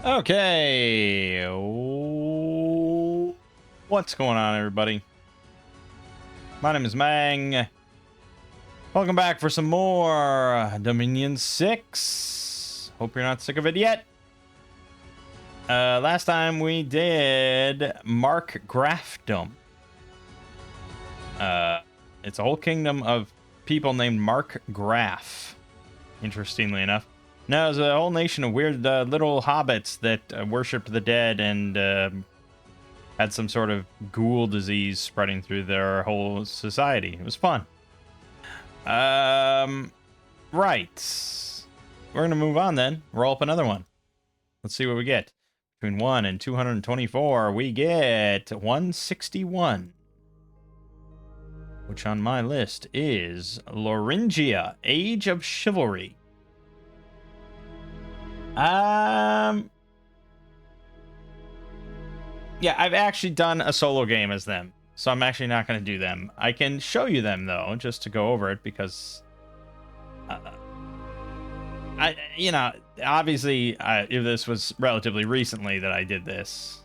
Okay. What's going on, everybody? My name is Mangg. Welcome back for some more Dominion 6. Hope you're not sick of it yet. Last time we did Mark Grafdom. It's a whole kingdom of people named Mark Graf, interestingly enough. No, it's a whole nation of weird little hobbits that worshipped the dead and had some sort of ghoul disease spreading through their whole society. It was fun. Right. We're going to move on then. Roll up another one. Let's see what we get. Between 1 and 224, we get 161. Which on my list is Loringia, Age of Chivalry. Yeah, I've actually done a solo game as them, so I'm actually not going to do them. I can show you them, though, just to go over it, because, obviously, if this was relatively recently that I did this,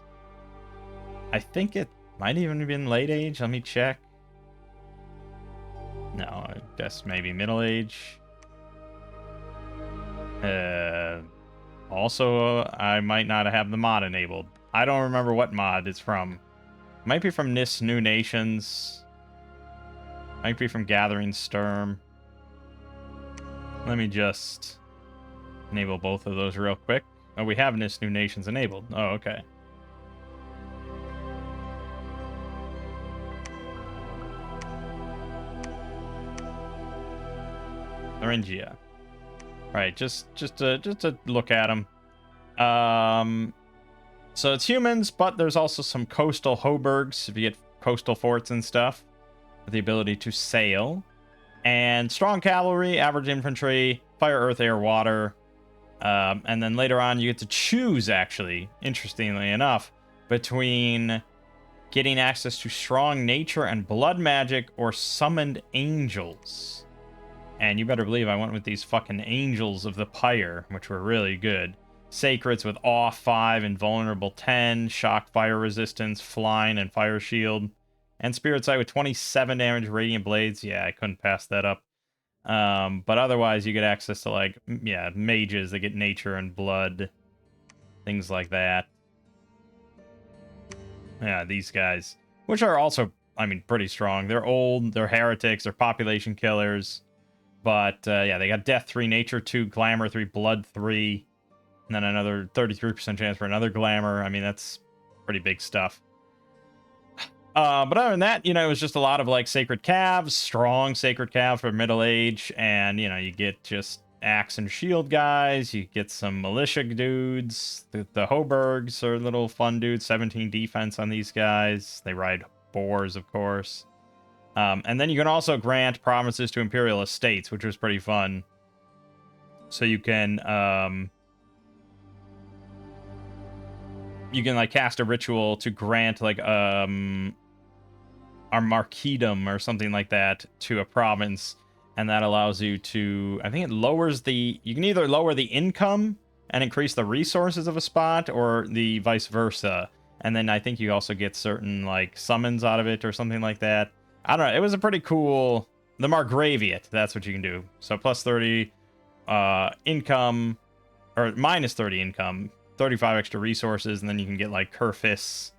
I think it might even have been late age. Let me check. No, I guess maybe middle age. Also, I might not have the mod enabled. I don't remember what mod it's from. Might be from NIS New Nations. Might be from Gathering Sturm. Let me just enable both of those real quick. Oh, we have NIS New Nations enabled. Oh, okay. Thuringia. Right, just to look at them. So it's humans, but there's also some coastal hobergs, if you get coastal forts and stuff, with the ability to sail. And strong cavalry, average infantry, fire, earth, air, water. And then later on, you get to choose, actually, interestingly enough, between getting access to strong nature and blood magic or summoned angels. And you better believe I went with these fucking angels of the pyre, which were really good. Sacreds with Awe 5, Invulnerable 10, Shock Fire Resistance, Flying, and Fire Shield. And Spirit Sight with 27 damage, Radiant Blades. Yeah, I couldn't pass that up. But otherwise, you get access to, like, yeah, mages that get nature and blood. Things like that. Yeah, these guys. Which are also, I mean, pretty strong. They're old, they're heretics, they're population killers. But, yeah, they got Death 3, Nature 2, Glamour 3, Blood 3. And then another 33% chance for another Glamour. I mean, that's pretty big stuff. But other than that, it was just a lot of, like, Sacred Calves, strong Sacred Calves for middle age. And, you get just Axe and Shield guys. You get some Militia dudes. The Hobergs are little fun dudes. 17 defense on these guys. They ride boars, of course. And then you can also grant provinces to Imperial Estates, which was pretty fun. So you can, like, cast a ritual to grant, like, our marquisdom or something like that to a province, and that allows you to, I think it lowers you can either lower the income and increase the resources of a spot, or the vice versa. And then I think you also get certain, like, summons out of it or something like that. I don't know, it was a pretty cool, the Margraviate, that's what you can do. So plus 30 income, or minus 30 income, 35 extra resources, and then you can get, like, Kerfis,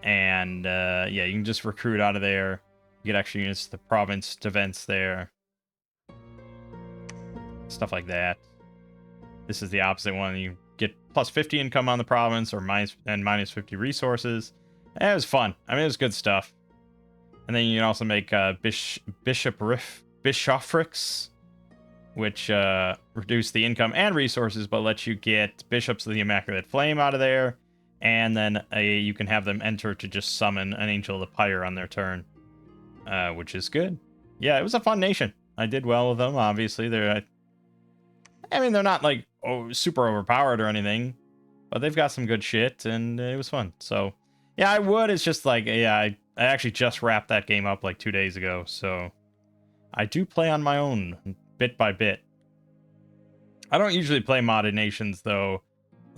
and yeah, you can just recruit out of there. You get extra units to the province events there. Stuff like that. This is the opposite one. You get plus 50 income on the province, or minus 50 resources. It was fun. I mean, it was good stuff. And then you can also make bishoprics, which reduce the income and resources, but let you get Bishops of the Immaculate Flame out of there. And then you can have them enter to just summon an Angel of the Pyre on their turn, which is good. Yeah, it was a fun nation. I did well with them, obviously. They're not, like, super overpowered or anything, but they've got some good shit, and it was fun. So, yeah, I would. It's just like, yeah, I actually just wrapped that game up, like, 2 days ago, so I do play on my own, bit by bit. I don't usually play modded nations, though,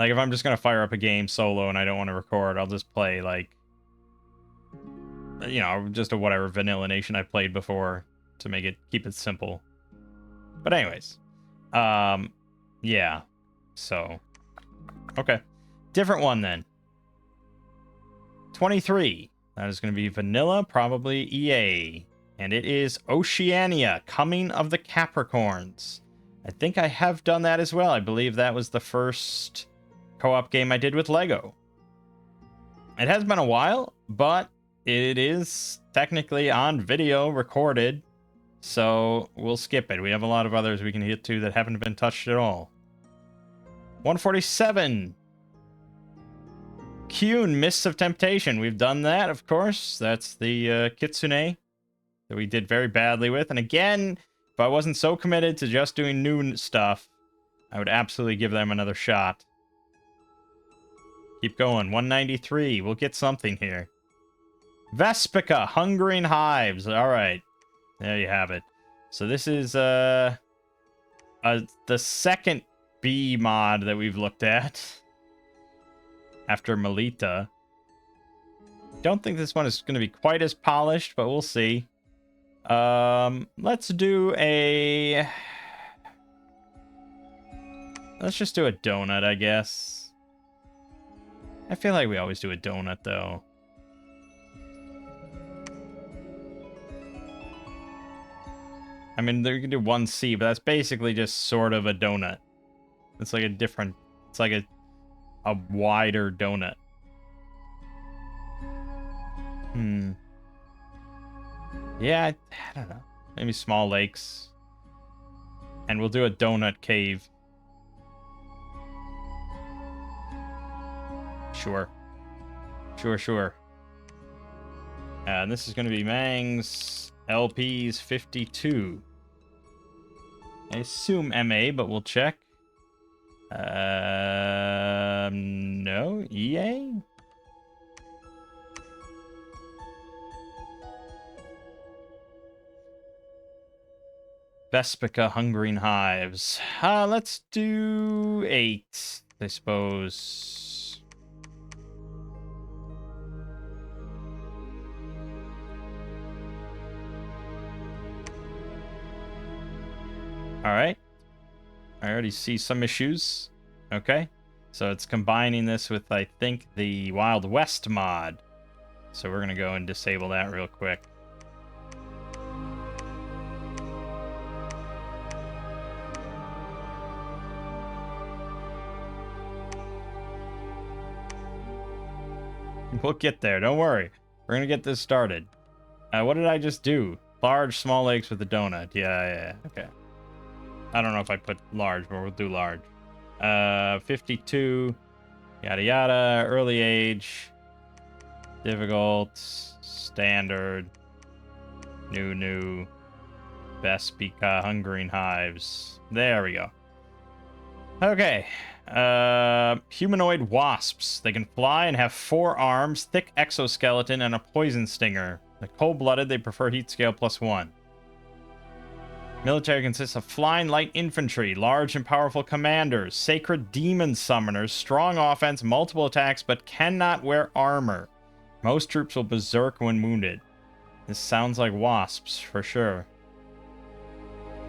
Like, if I'm just gonna fire up a game solo and I don't want to record, I'll just play, like, you know, just a whatever Vanilla Nation I played before to keep it simple. But anyways, yeah. So, okay. Different one then. 23. That is going to be vanilla, probably EA. And it is Oceania, Coming of the Capricorns. I think I have done that as well. I believe that was the first co-op game I did with Lego. It has been a while, but it is technically on video recorded, so we'll skip it. We have a lot of others we can hit to that haven't been touched at all. 147. Kyun, Mists of Temptation. We've done that, of course. That's the Kitsune that we did very badly with. And again, if I wasn't so committed to just doing new stuff, I would absolutely give them another shot. Keep going. 193. We'll get something here. Vespika, Hungering Hives. All right. There you have it. So this is the second B mod that we've looked at after Melita. Don't think this one is going to be quite as polished, but we'll see. Let's just do a donut, I guess. I feel like we always do a donut, though. I mean, you can do 1C, but that's basically just sort of a donut. It's like it's like a wider donut. Yeah, I don't know. Maybe small lakes. And we'll do a donut cave. Sure. Sure. And this is going to be Mangg's LPs 52. I assume MA, but we'll check. No, EA? Vespika, Hungering Hives. Let's do 8, I suppose. All right. I already see some issues. Okay. So it's combining this with, I think, the Wild West mod. So we're going to go and disable that real quick. We'll get there. Don't worry. We're going to get this started. What did I just do? Large, small lakes with a donut. Yeah. Okay. I don't know if I put large, but we'll do large. 52. Yada yada. Early age. Difficult. Standard. New. Vespika. Hungering Hives. There we go. Okay. Humanoid wasps. They can fly and have 4 arms, thick exoskeleton, and a poison stinger. They're cold-blooded. They prefer heat scale +1. Military consists of flying light infantry, large and powerful commanders, sacred demon summoners, strong offense, multiple attacks, but cannot wear armor. Most troops will berserk when wounded. This sounds like wasps, for sure.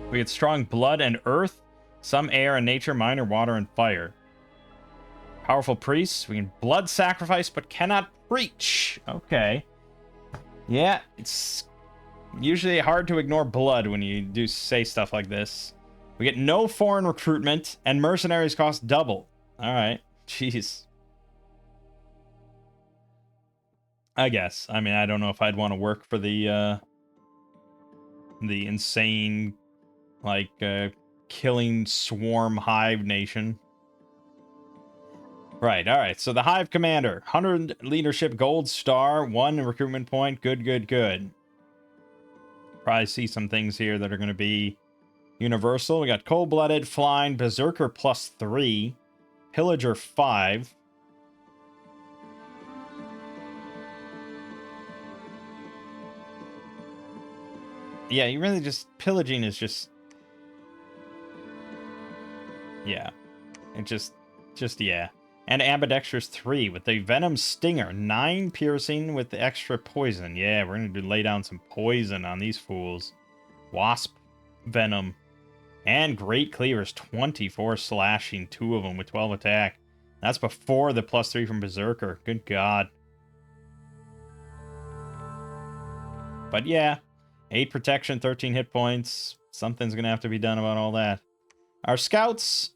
We get strong blood and earth, some air and nature, minor water and fire. Powerful priests. We can blood sacrifice, but cannot preach. Okay. Yeah, it's usually hard to ignore blood when you do say stuff like this. We get no foreign recruitment, and mercenaries cost double. All right. Jeez. I guess. I mean, I don't know if I'd want to work for the insane, like, killing swarm hive nation. Right, all right. So the hive commander, 100 leadership gold star, 1 recruitment point. Good. Probably see some things here that are going to be universal. We got cold-blooded, flying, berserker +3, pillager 5. Yeah, you really just pillaging is just, yeah, it just yeah. And ambidextrous 3 with the venom stinger. 9 piercing with the extra poison. Yeah, we're going to lay down some poison on these fools. Wasp venom. And great cleavers. 24 slashing. 2 of them with 12 attack. That's before the +3 from Berserker. Good God. But yeah, 8 protection, 13 hit points. Something's going to have to be done about all that. Our scouts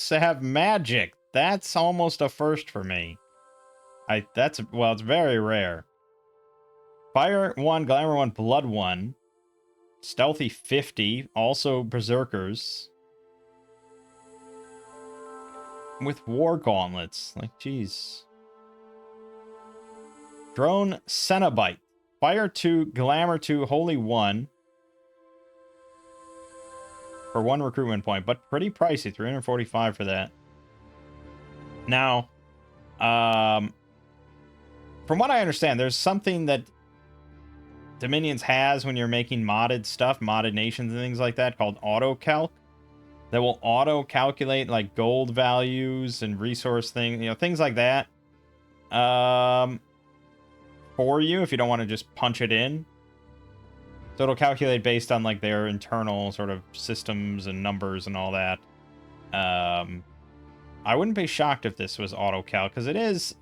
have magic. That's almost a first for me. Well, it's very rare. Fire 1, Glamour 1, Blood 1. Stealthy 50, also Berserkers. With War Gauntlets. Like, jeez. Drone Cenobite. Fire 2, Glamour 2, Holy 1. For 1 recruitment point, but pretty pricey. 345 for that. Now, from what I understand, there's something that Dominions has when you're making modded stuff, modded nations and things like that, called auto-calc. That will auto-calculate, like, gold values and resource things, things like that. For you, if you don't want to just punch it in. So it'll calculate based on, like, their internal sort of systems and numbers and all that. I wouldn't be shocked if this was auto-calc, because it is,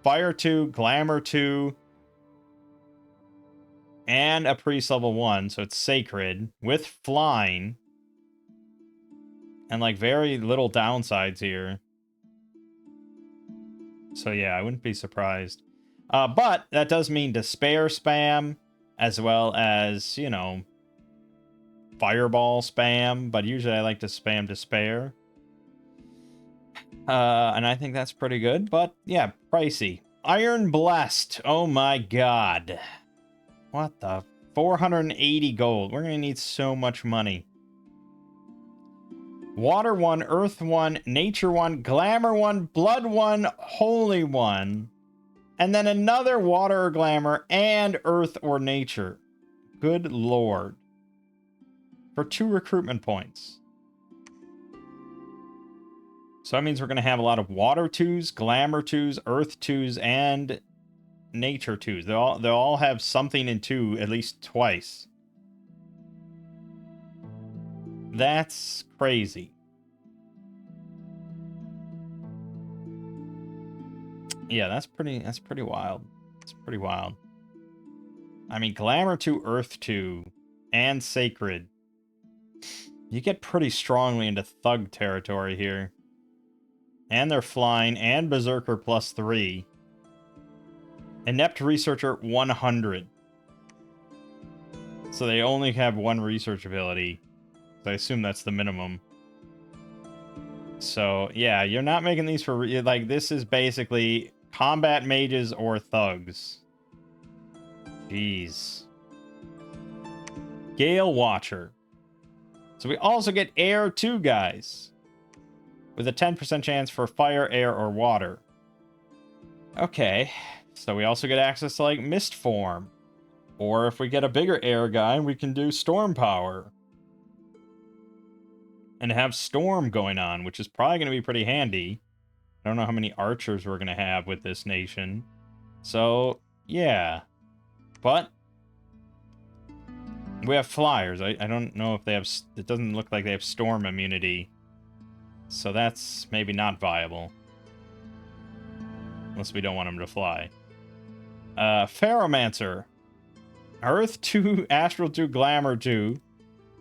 Fire 2, Glamour 2, and a Priest level 1, so it's Sacred, with Flying, and, like, very little downsides here. So yeah, I wouldn't be surprised. But that does mean Despair spam, as well as, Fireball spam, but usually I like to spam Despair. And I think that's pretty good, but yeah, pricey. Iron Blessed, oh my god. What the? 480 gold. We're going to need so much money. Water 1, Earth 1, Nature 1, Glamour 1, Blood 1, Holy 1. And then another Water or Glamour and Earth or Nature. Good lord. For 2 recruitment points. So that means we're going to have a lot of Water 2s, Glamour 2s, Earth 2s, and Nature 2s. They'll all have something in 2 at least twice. That's crazy. Yeah, that's pretty wild. It's pretty wild. I mean, Glamour 2, Earth 2, and Sacred. You get pretty strongly into Thug territory here. And they're flying, and Berserker +3. Inept Researcher 100. So they only have 1 research ability. So I assume that's the minimum. So, yeah, you're not making these for... Like, this is basically combat mages or thugs. Jeez. Gale Watcher. So we also get Air 2 guys. With a 10% chance for fire, air, or water. Okay. So we also get access to, like, Mist Form. Or if we get a bigger air guy, we can do Storm Power. And have Storm going on, which is probably going to be pretty handy. I don't know how many archers we're going to have with this nation. So, yeah. But we have flyers. I don't know if they have... It doesn't look like they have storm immunity. So that's maybe not viable. Unless we don't want them to fly. Ferromancer. Earth 2, Astral 2, Glamour 2.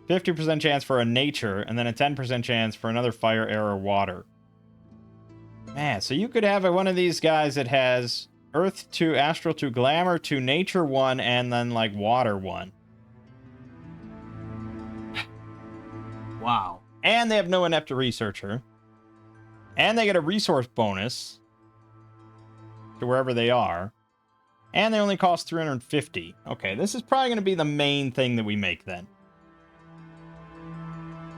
50% chance for a nature, and then a 10% chance for another fire, air, or water. Man, so you could have one of these guys that has Earth 2, Astral 2, Glamour 2, Nature 1, and then, like, Water 1. Wow. And they have no Inept Researcher. And they get a resource bonus to wherever they are. And they only cost 350. Okay, this is probably going to be the main thing that we make then.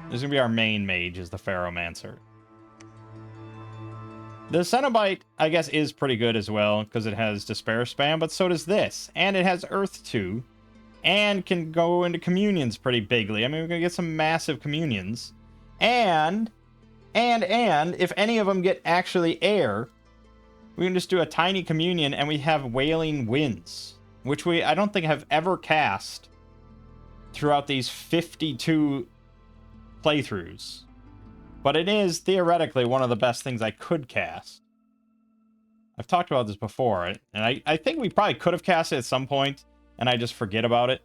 This is going to be our main mage, is the Ferromancer. The Cenobite, I guess, is pretty good as well, because it has Despair Spam, but so does this. And it has Earth 2, and can go into Communions pretty bigly. I mean, we're going to get some massive Communions. And And if any of them get actually air, we can just do a tiny communion and we have Wailing Winds, which I don't think have ever cast throughout these 52 playthroughs. But it is theoretically one of the best things I could cast. I've talked about this before, and I think we probably could have cast it at some point, and I just forget about it.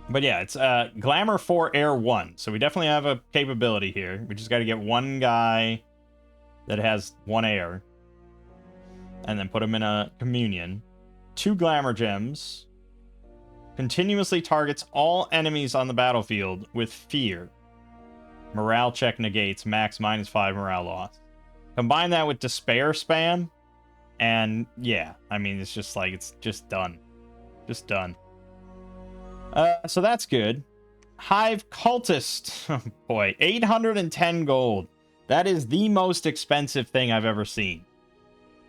But yeah, it's Glamour 4 Air 1, so we definitely have a capability here. We just got to get one guy that has 1 air, and then put him in a communion. 2 Glamour Gems. Continuously targets all enemies on the battlefield with fear. Morale check negates, max -5 morale loss. Combine that with Despair spam, and yeah, I mean, it's just like, it's just done. Just done. So that's good. Hive Cultist. Oh boy, 810 gold. That is the most expensive thing I've ever seen.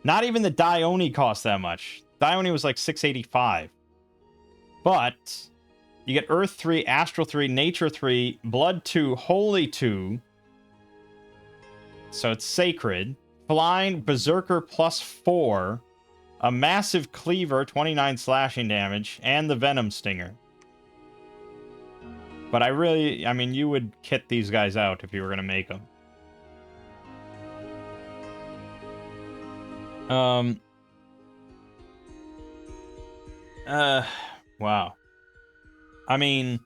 Not even the Dione cost that much. Dione was like 685. But you get Earth 3, Astral 3, Nature 3, Blood 2, Holy 2. So it's Sacred. Flying Berserker +4. A Massive Cleaver, 29 slashing damage. And the Venom Stinger. But I mean, you would kit these guys out if you were going to make them. Wow. I mean,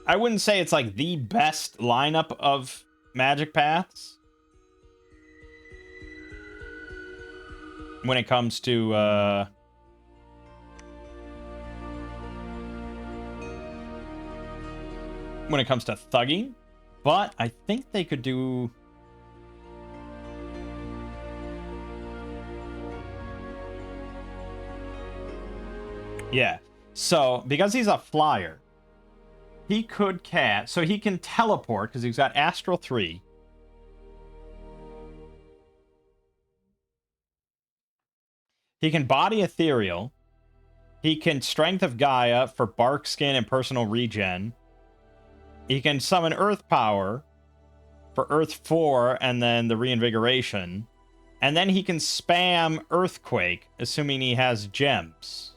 I wouldn't say it's like the best lineup of magic paths when it comes to thugging, but I think they could do. Yeah, so because he's a flyer, he could cast, so he can teleport because he's got Astral 3. He can Body Ethereal. He can Strength of Gaia for Bark Skin and personal regen. He can summon Earth Power for Earth 4 and then the Reinvigoration. And then he can spam Earthquake, assuming he has gems.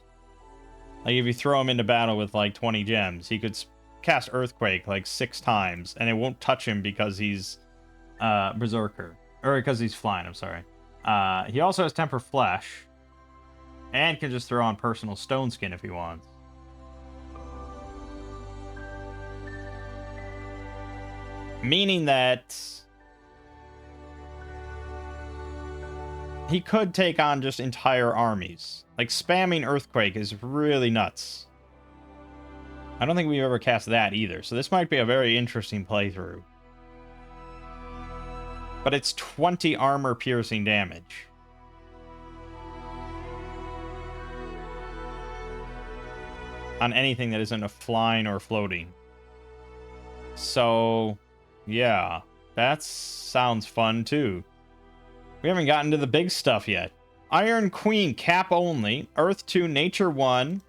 Like, if you throw him into battle with, like, 20 gems, he could cast Earthquake, like, 6 times, and it won't touch him because he's Berserker. Or because he's flying, I'm sorry. He also has Temper Flesh, and can just throw on Personal Stone Skin if he wants. Meaning that he could take on just entire armies. Like, spamming Earthquake is really nuts. I don't think we've ever cast that either, so this might be a very interesting playthrough. But it's 20 armor piercing damage. On anything that isn't a flying or floating. So, yeah, that sounds fun too. We haven't gotten to the big stuff yet. Iron Queen, cap only. Earth 2, Nature 1.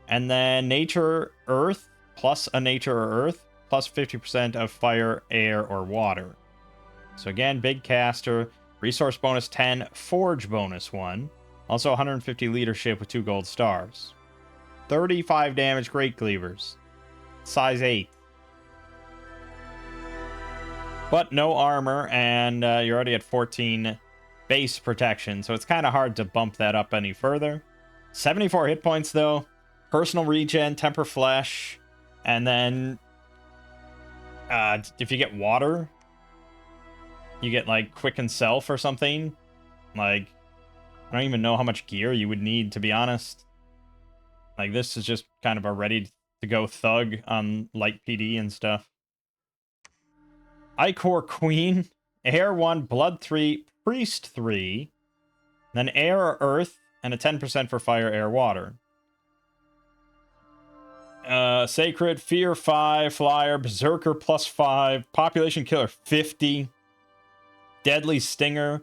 And then Nature Earth, plus a Nature or Earth, plus 50% of Fire, Air, or Water. So again, big caster. Resource bonus 10, Forge bonus 1. Also 150 leadership with 2 gold stars. 35 damage Great Cleavers. Size 8. But no armor, and you're already at 14 base protection, so it's kind of hard to bump that up any further. 74 hit points, though. Personal regen, Temper Flesh, and then if you get water, you get, like, Quicken Self or something. Like, I don't even know how much gear you would need, to be honest. Like, this is just kind of a ready-to-go thug on light PD and stuff. Ichor Queen, Air 1, Blood 3, Priest 3, then Air or Earth, and a 10% for Fire, Air, Water. Sacred, Fear 5, Flyer, Berserker +5, Population Killer 50, Deadly Stinger,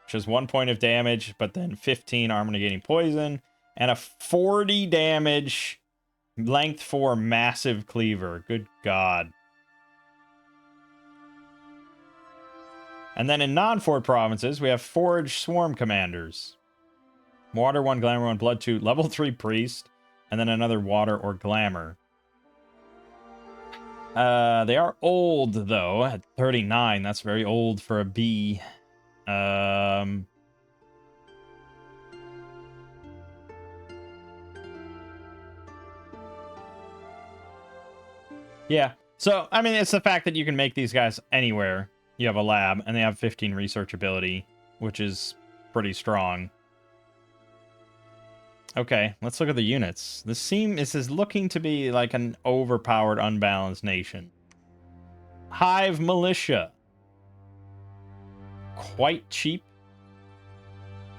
which is 1 point of damage, but then 15 armor negating poison, and a 40 damage Length 4 massive cleaver. Good God. And then in non-fort provinces, we have Forge Swarm Commanders. Water 1, Glamour 1, Blood 2, level 3 Priest, and then another Water or Glamour. They are old, though, at 39. That's very old for a B. Yeah. So, I mean, it's the fact that you can make these guys anywhere. You have a lab, and they have 15 research ability, which is pretty strong. Okay, let's look at the units. This is looking to be like an overpowered, unbalanced nation. Hive Militia. Quite cheap.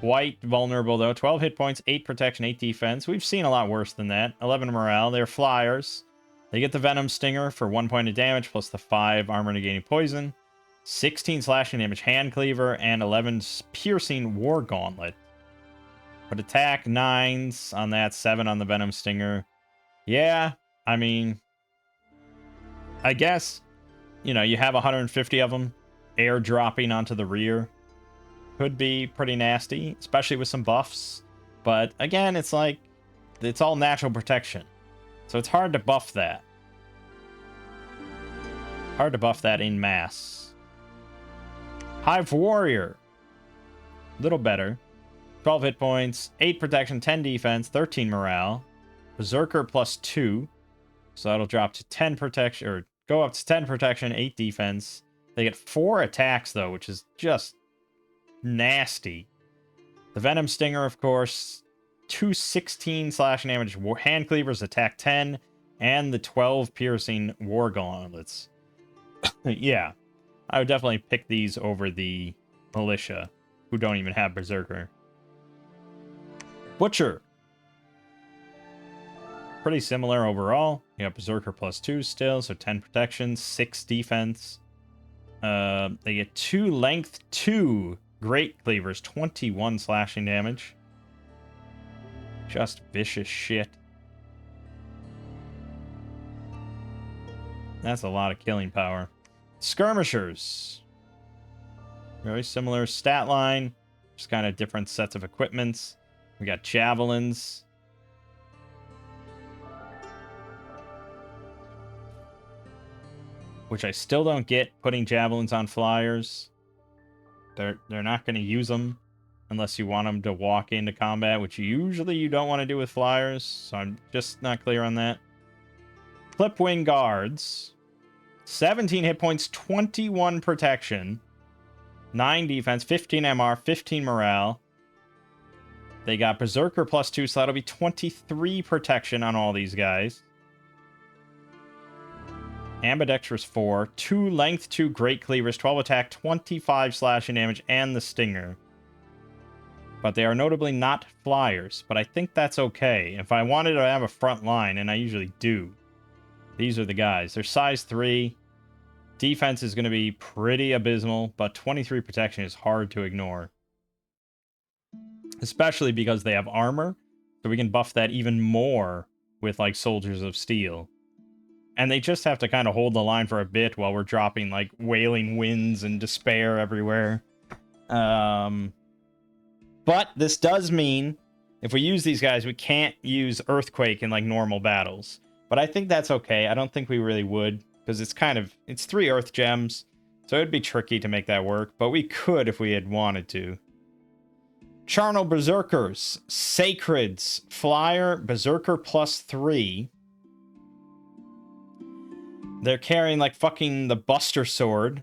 Quite vulnerable, though. 12 hit points, 8 protection, 8 defense. We've seen a lot worse than that. 11 morale. They're flyers. They get the Venom Stinger for 1 point of damage, plus the 5 armor negating poison. 16 slashing damage, Hand Cleaver, and 11 piercing War Gauntlet. But attack 9s on that, 7 on the Venom Stinger. Yeah, I mean, I guess, you know, you have 150 of them airdropping onto the rear. Could be pretty nasty, especially with some buffs. But again, it's like, it's all natural protection. So it's hard to buff that. Hard to buff that in mass. Hive Warrior. Little better. 12 hit points, 8 protection, 10 defense, 13 morale. Berserker plus 2. So that'll drop to 10 protection, or go up to 10 protection, 8 defense. They get 4 attacks, though, which is just nasty. The Venom Stinger, of course. 216 slashing damage. Hand Cleavers attack 10. And the 12 piercing War Gauntlets. Yeah. I would definitely pick these over the Militia, who don't even have Berserker. Butcher. Pretty similar overall. You have Berserker plus 2 still, so 10 protection, 6 defense. They get 2 length, 2 Great Cleavers, 21 slashing damage. Just vicious shit. That's a lot of killing power. Skirmishers. Very similar stat line. Just kind of different sets of equipments. We got javelins. Which I still don't get, putting javelins on flyers. They're not going to use them unless you want them to walk into combat, which usually you don't want to do with flyers. So I'm just not clear on that. Clipwing Guards. 17 hit points, 21 protection, 9 defense, 15 MR, 15 morale. They got Berserker plus 2, so that'll be 23 protection on all these guys. Ambidextrous 4, 2 length, 2 Great Cleavers, 12 attack, 25 slashing damage, and the Stinger. But they are notably not flyers, but I think that's okay. If I wanted to have a front line, and I usually do, these are the guys. They're size 3. Defense is going to be pretty abysmal, but 23 protection is hard to ignore. Especially because they have armor, so we can buff that even more with, like, Soldiers of Steel. And they just have to kind of hold the line for a bit while we're dropping, like, Wailing Winds and Despair everywhere. But this does mean, if we use these guys, we can't use Earthquake in, like, normal battles. But I think that's okay. I don't think we really would, because it's 3 Earth Gems, so it'd be tricky to make that work, but we could if we had wanted to. Charnel Berserkers, Sacreds, Flyer, Berserker plus 3. They're carrying, like, fucking the Buster Sword.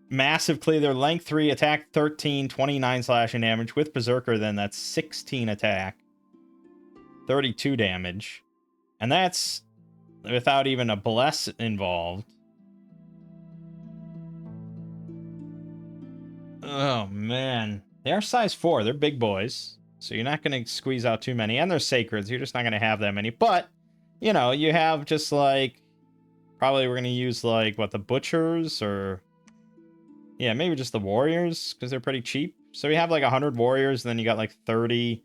Massive clear, length 3, attack 13, 29 slashing damage. With Berserker, then that's 16 attack, 32 damage. And that's without even a Bless involved. Oh, man. They are size 4. They're big boys. So you're not going to squeeze out too many. And they're Sacreds. You're just not going to have that many. But, you know, you have just, like... Probably we're going to use, like, what, the Butchers? Or... Yeah, maybe just the Warriors, because they're pretty cheap. So we have, like, 100 Warriors, and then you got, like, 30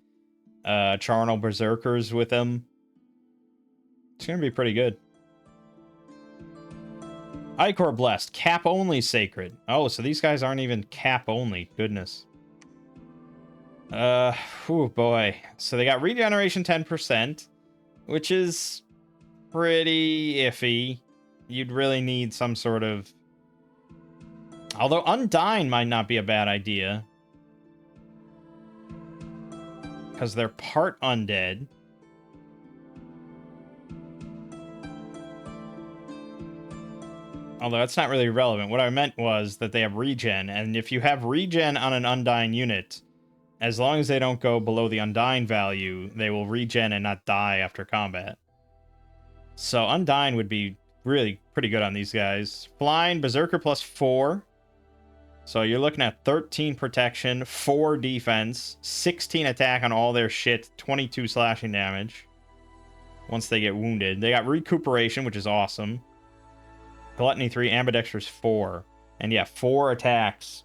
Charnel Berserkers with them. It's going to be pretty good. Icor Blessed. Cap only sacred. Oh, so these guys aren't even cap only. Goodness. Oh boy. So they got regeneration 10%, which is pretty iffy. You'd really need some sort of... Although Undying might not be a bad idea. Because they're part undead. Although that's not really relevant. What I meant was that they have regen, and if you have regen on an Undying unit, as long as they don't go below the Undying value, they will regen and not die after combat. So Undying would be really pretty good on these guys. Flying, Berserker plus 4. So you're looking at 13 protection, 4 defense, 16 attack on all their shit, 22 slashing damage once they get wounded. They got recuperation, which is awesome. Gluttony 3, Ambidextrous 4. And yeah, 4 attacks.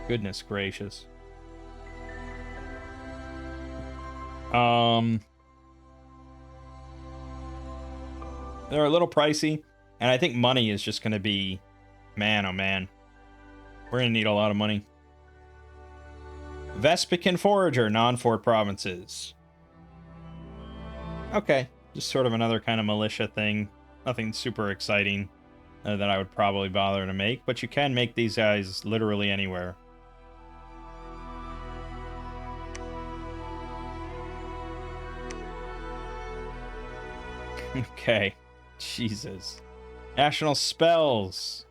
Goodness gracious. They're a little pricey, and I think money is just going to be... Man, oh man. We're going to need a lot of money. Vespikan Forager, non-fort provinces. Okay. Just sort of another kind of militia thing. Nothing super exciting that I would probably bother to make, but you can make these guys literally anywhere. Okay. Jesus. National spells.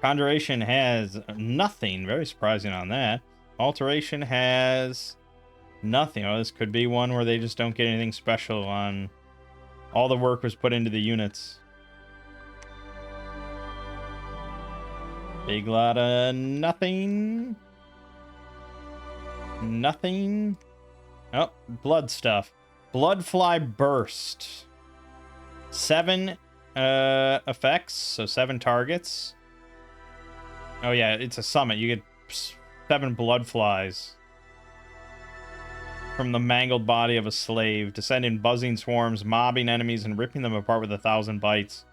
Conjuration has nothing. Very surprising on that. Alteration has nothing. Oh, this could be one where they just don't get anything special on... All the work was put into the units. Big lot of nothing. Nothing. Oh, blood stuff. Bloodfly Burst. 7 effects, so 7 targets. Oh yeah, it's a summit. You get 7 bloodflies from the mangled body of a slave, descend in buzzing swarms, mobbing enemies and ripping them apart with 1,000 bites.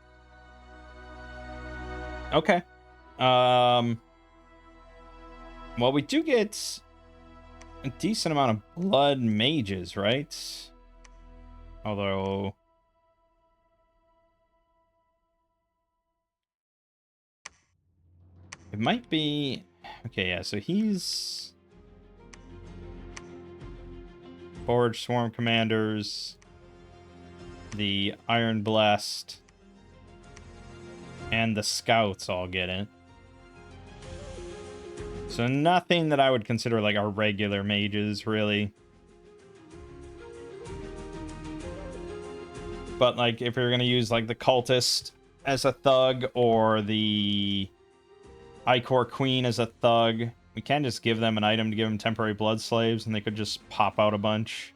Okay. Well, we do get a decent amount of blood mages, right? Although... It might be... Okay, yeah, so he's... Forge Swarm Commanders, the Iron Blessed, and the Scouts all get it. So nothing that I would consider like our regular mages, really. But like if you're going to use like the Cultist as a thug or the Icor Queen as a thug, we can just give them an item to give them temporary blood slaves, and they could just pop out a bunch.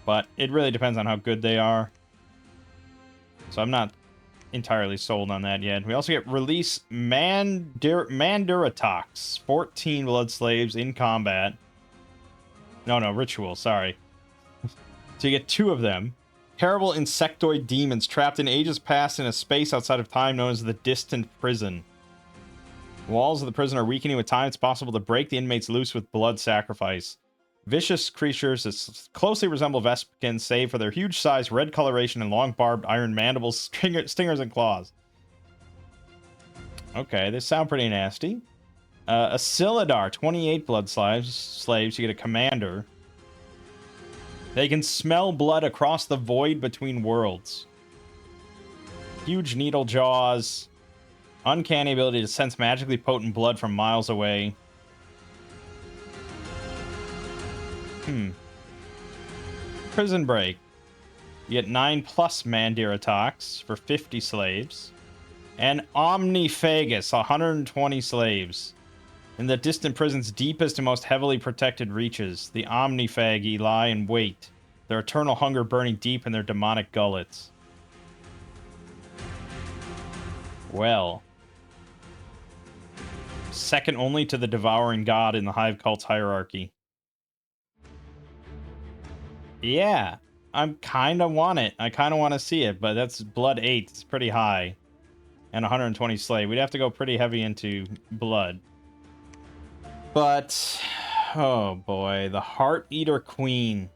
But it really depends on how good they are. So I'm not entirely sold on that yet. We also get release Manduratox. 14 blood slaves in combat. No, ritual, sorry. So you get 2 of them. Terrible insectoid demons trapped in ages past in a space outside of time known as the Distant Prison. Walls of the prison are weakening with time. It's possible to break the inmates loose with blood sacrifice. Vicious creatures that closely resemble Vespikans, save for their huge size, red coloration, and long barbed iron mandibles, stingers, and claws. Okay, they sound pretty nasty. Asilidar, 28 blood slaves. You get a commander. They can smell blood across the void between worlds. Huge needle jaws. Uncanny ability to sense magically potent blood from miles away. Prison Break. You get 9+ Manduratox for 50 slaves. And Omniphagus, 120 slaves. In the distant prison's deepest and most heavily protected reaches, the Omniphagi lie in wait, their eternal hunger burning deep in their demonic gullets. Well. Second only to the Devouring God in the Hive Cult's hierarchy. Yeah. I'm kind of want it. I kind of want to see it, but that's blood 8. It's pretty high. And 120 slay. We'd have to go pretty heavy into blood. But, oh boy, the Heart Eater Queen.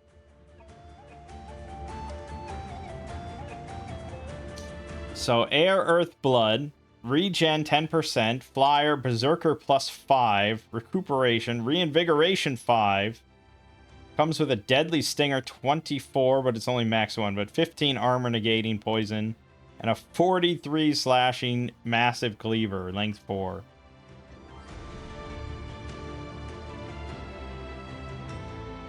So air, earth, blood, regen 10%, flyer, berserker +5, recuperation, reinvigoration 5. Comes with a deadly stinger 24, but it's only max 1, but 15 armor negating poison, and a 43 slashing massive cleaver, length 4.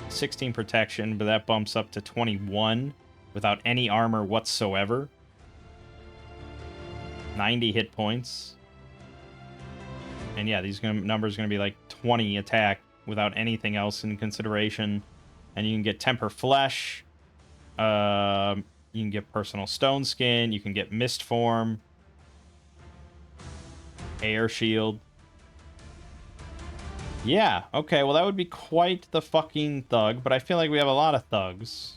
$16 protection, but that bumps up to 21 without any armor whatsoever. 90 hit points. And yeah, these numbers are going to be like 20 attack without anything else in consideration. And you can get Temper Flesh. You can get Personal Stone Skin. You can get Mist Form. Air Shield. Yeah, okay, well that would be quite the fucking thug, but I feel like we have a lot of thugs.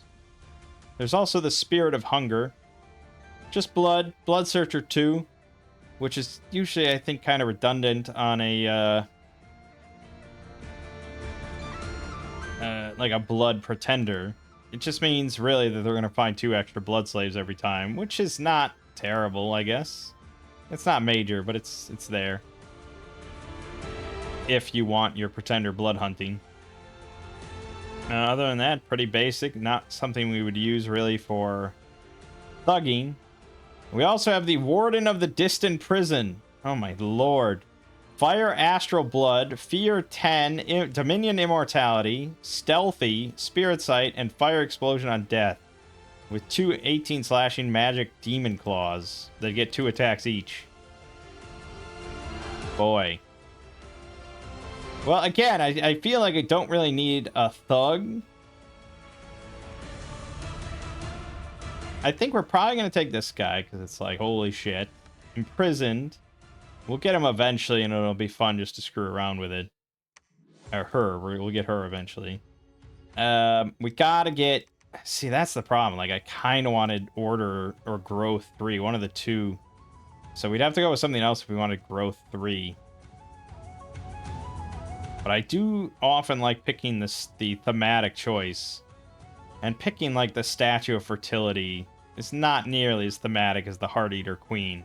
There's also the Spirit of Hunger. Just blood. Blood Searcher 2. Which is usually, I think, kind of redundant on a, like a blood pretender. It just means, really, that they're going to find 2 extra blood slaves every time, which is not terrible, I guess. It's not major, but it's there. If you want your pretender blood hunting. Other than that, pretty basic. Not something we would use, really, for thugging. We also have the Warden of the Distant Prison. Oh my lord. Fire Astral Blood, Fear 10, Dominion Immortality, Stealthy, Spirit Sight, and Fire Explosion on Death. With 2 18 slashing magic demon claws. They get 2 attacks each. Boy. Well, again, I feel like I don't really need a thug. I think we're probably going to take this guy, because it's like, holy shit. Imprisoned. We'll get him eventually, and it'll be fun just to screw around with it. Or her. We'll get her eventually. We gotta get... See, that's the problem. Like, I kind of wanted Order or Growth 3. One of the two. So we'd have to go with something else if we wanted Growth 3. But I do often like picking the thematic choice. And picking, like, the Statue of Fertility is not nearly as thematic as the Heart Eater Queen.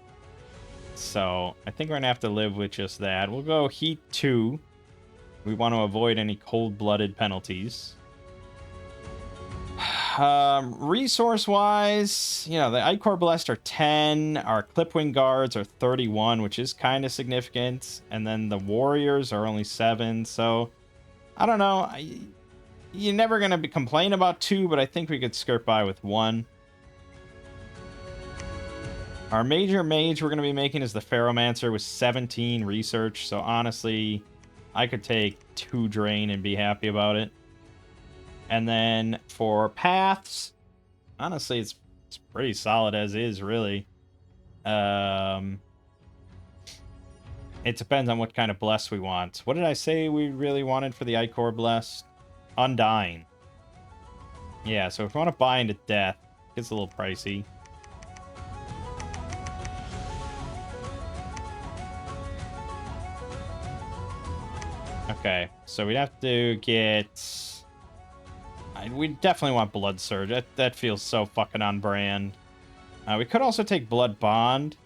So, I think we're going to have to live with just that. We'll go Heat 2. We want to avoid any cold-blooded penalties. Resource-wise, you know, the Ichor Blessed are 10. Our Clipwing Guards are 31, which is kind of significant. And then the Warriors are only 7. So, I don't know. You're never going to complain about 2, but I think we could skirt by with 1. Our major mage we're going to be making is the Ferromancer with 17 research. So honestly, I could take 2 drain and be happy about it. And then for paths, honestly, it's pretty solid as is, really. It depends on what kind of bless we want. What did I say we really wanted for the Ichor Blessed? Undying. Yeah, so if we want to bind to death, it gets a little pricey. Okay, so we'd have to get... We definitely want Blood Surge. That feels so fucking on brand. We could also take Blood Bond.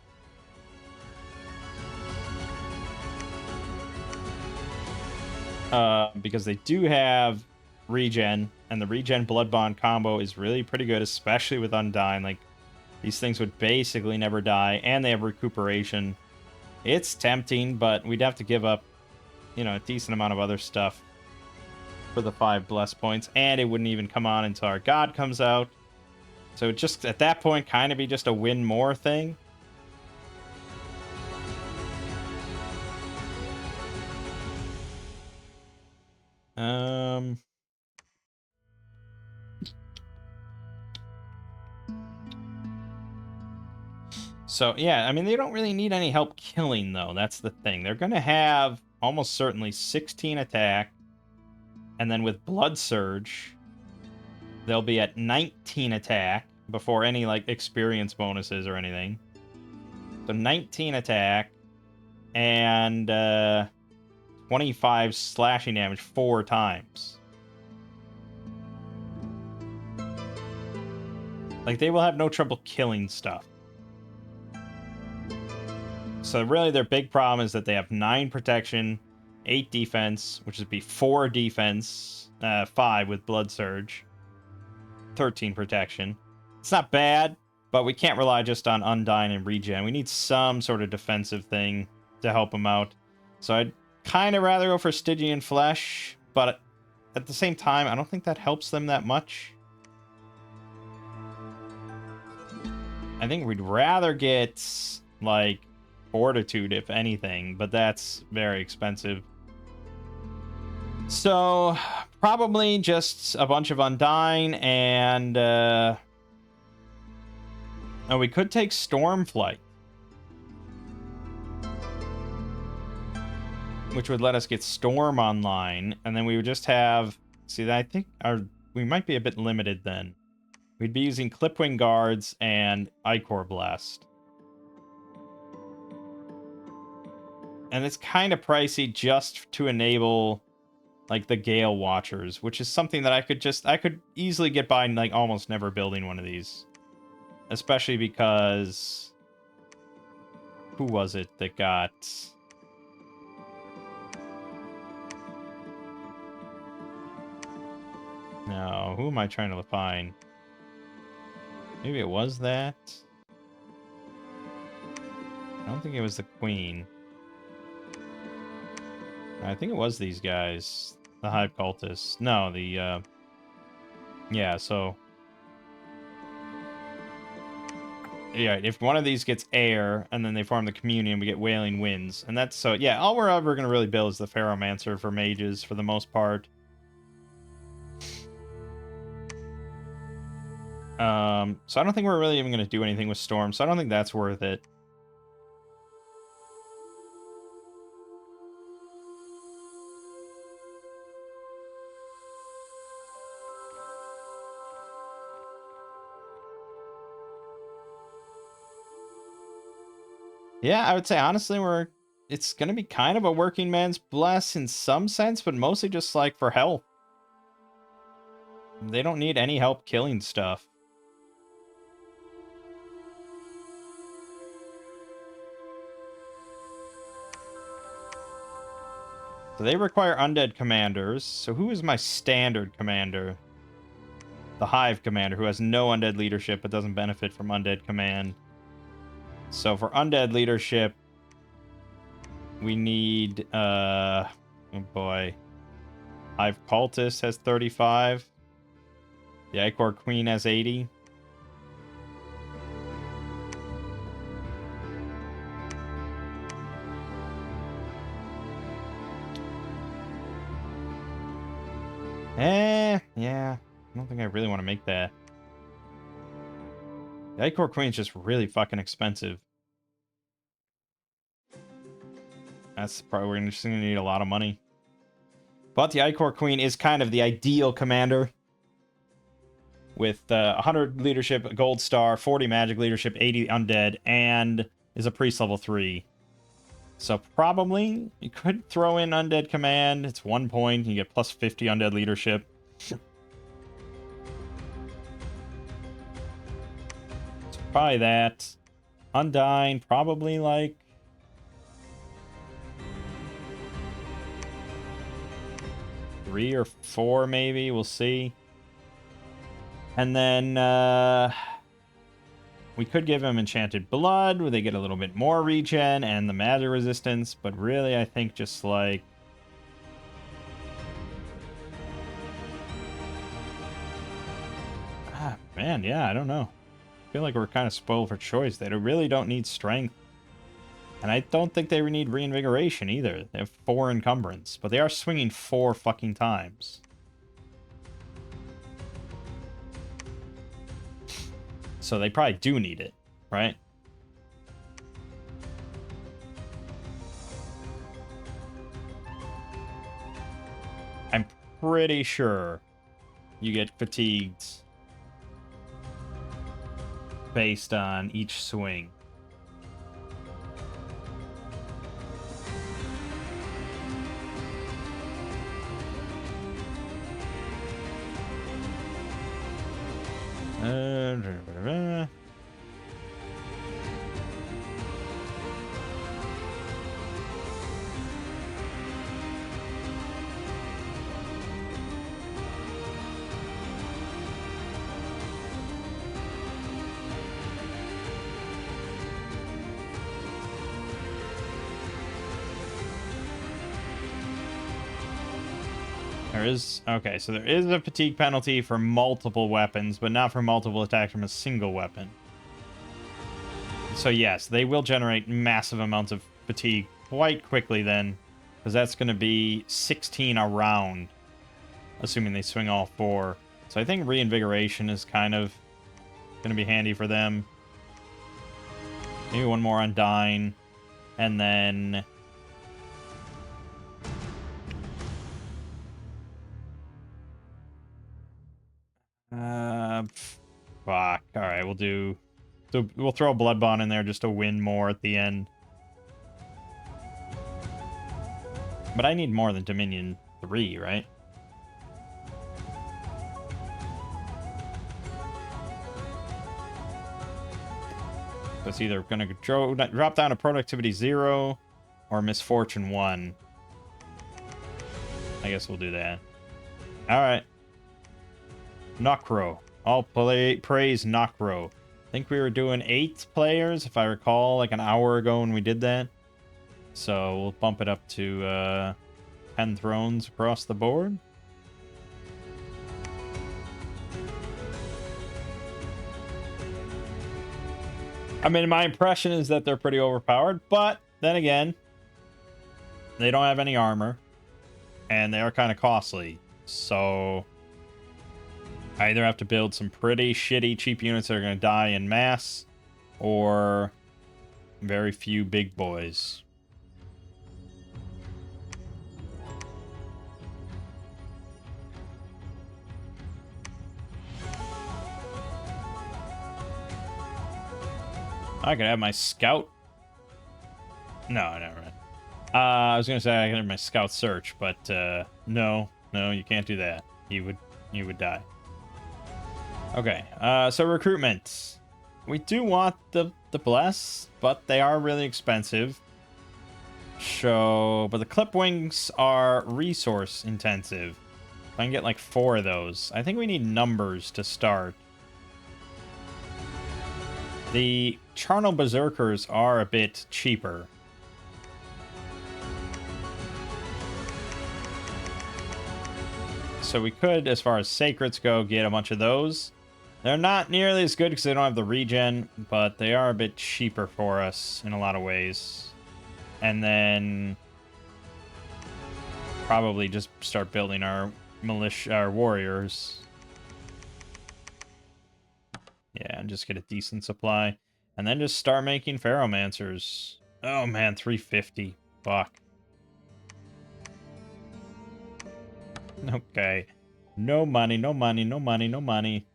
Because they do have regen, and the regen Blood Bond combo is really pretty good, especially with Undying. Like, these things would basically never die, and they have recuperation. It's tempting, but we'd have to give up, you know, a decent amount of other stuff for the 5 bless points, and it wouldn't even come on until our god comes out. So just at that point, kind of be just a win more thing. So, yeah, I mean, they don't really need any help killing, though. That's the thing. They're going to have almost certainly 16 attack. And then with Blood Surge, They'll be at 19 attack before any, like, experience bonuses or anything. So 19 attack and 25 slashing damage 4 times. Like, they will have no trouble killing stuff. So really their big problem is that they have 9 protection, 8 defense, which would be 4 defense, 5 with Blood Surge, 13 protection. It's not bad, but we can't rely just on Undyne and Regen. We need some sort of defensive thing to help them out. So I'd kind of rather go for Stygian Flesh, but at the same time, I don't think that helps them that much. I think we'd rather get, like, Fortitude, if anything, but that's very expensive. So, probably just a bunch of Undyne, and oh, we could take Stormflight, which would let us get Storm online, and then we would just have... See, I think we might be a bit limited then. We'd be using Clipwing Guards and Ichor Blast. And it's kind of pricey just to enable, like, the Gale Watchers, which is something that I could easily get by, like, almost never building one of these. Especially because... Who was it that got... No, who am I trying to find? Maybe it was that? I don't think it was the Queen. I think it was these guys. The Hive Cultists. No, the, yeah, so... Yeah, if one of these gets air, and then they form the Communion, we get Wailing Winds. And that's, so, yeah, all we're ever going to really build is the Ferromancer for mages, for the most part. So I don't think we're really even going to do anything with Storm, so I don't think that's worth it. Yeah, I would say, honestly, it's going to be kind of a working man's bless in some sense, but mostly just, like, for health. They don't need any help killing stuff. So they require undead commanders. So who is my standard commander? The Hive commander, who has no undead leadership but doesn't benefit from undead command. So for undead leadership, we need, oh boy. Hive Cultist has 35. The Ichor Queen has 80. Yeah. I don't think I really want to make that. The Ichor Queen's just really fucking expensive. That's probably, we're just going to need a lot of money. But the Ichor Queen is kind of the ideal commander. With 100 leadership, a gold star, 40 magic leadership, 80 undead, and is a priest level 3. So probably you could throw in undead command. It's 1 point. You get plus 50 undead leadership. So probably that. Undyne, probably like... three or 4 maybe. We'll see. And then we could give him Enchanted Blood, where they get a little bit more regen and the magic resistance, but really I think just like... Ah, man, yeah, I don't know. I feel like we're kind of spoiled for choice. They really don't need strength. And I don't think they need reinvigoration either. They have 4 encumbrance, but they are swinging 4 fucking times. So they probably do need it, right? I'm pretty sure you get fatigued based on each swing. Okay, so there is a fatigue penalty for multiple weapons, but not for multiple attacks from a single weapon. So yes, they will generate massive amounts of fatigue quite quickly then, because that's going to be 16 a round, assuming they swing all 4. So I think reinvigoration is kind of going to be handy for them. Maybe one more on Dyne, and then... fuck. Alright, we'll do... So we'll throw a Blood Bond in there just to win more at the end. But I need more than Dominion 3, right? So it's either going to drop down to Productivity 0 or Misfortune 1. I guess we'll do that. Alright. Nokro. All praise Nokro. I think we were doing 8 players, if I recall, like an hour ago when we did that. So we'll bump it up to 10 thrones across the board. I mean, my impression is that they're pretty overpowered, but then again, they don't have any armor, and they are kind of costly. So I either have to build some pretty shitty cheap units that are going to die in mass, or very few big boys. I could have my scout. No, never mind. I was gonna say I could have my scout search, but no, you can't do that. You would die. Okay, so recruitment. We do want the bless, but they are really expensive. So, but the clip wings are resource intensive. If I can get like 4 of those. I think we need numbers to start. The Charnel Berserkers are a bit cheaper. So we could, as far as Sacreds go, get a bunch of those. They're not nearly as good because they don't have the regen, but they are a bit cheaper for us in a lot of ways. And then probably just start building our militia, our warriors. Yeah, and just get a decent supply. And then just start making Pharaohmancers. Oh man, 350. Fuck. Okay. No money, no money, no money, no money.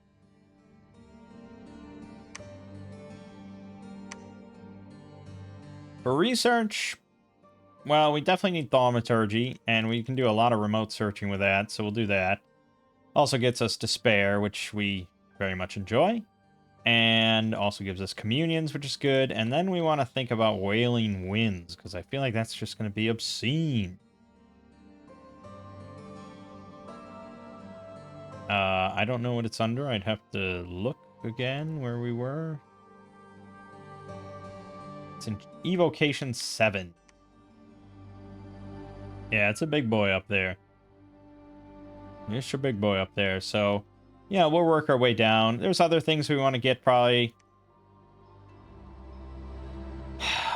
For research, well, we definitely need thaumaturgy, and we can do a lot of remote searching with that, so we'll do that. Also gets us despair, which we very much enjoy. And also gives us communions, which is good. And then we want to think about wailing winds, because I feel like that's just going to be obscene. I don't know what it's under. I'd have to look again where we were. It's in Evocation 7. Yeah, it's a big boy up there. It's a big boy up there, so... yeah, we'll work our way down. There's other things we want to get, probably.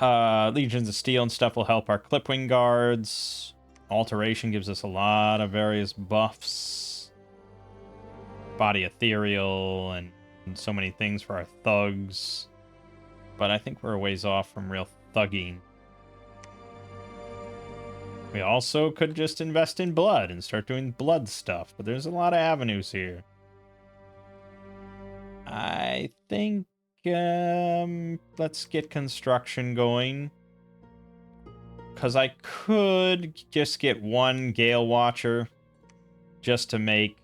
Legions of Steel and stuff will help our Clipwing guards. Alteration gives us a lot of various buffs. Body Ethereal and so many things for our thugs. But I think we're a ways off from real thugging. We also could just invest in blood and start doing blood stuff, but there's a lot of avenues here. I think let's get construction going. Because I could just get one Gale Watcher just to make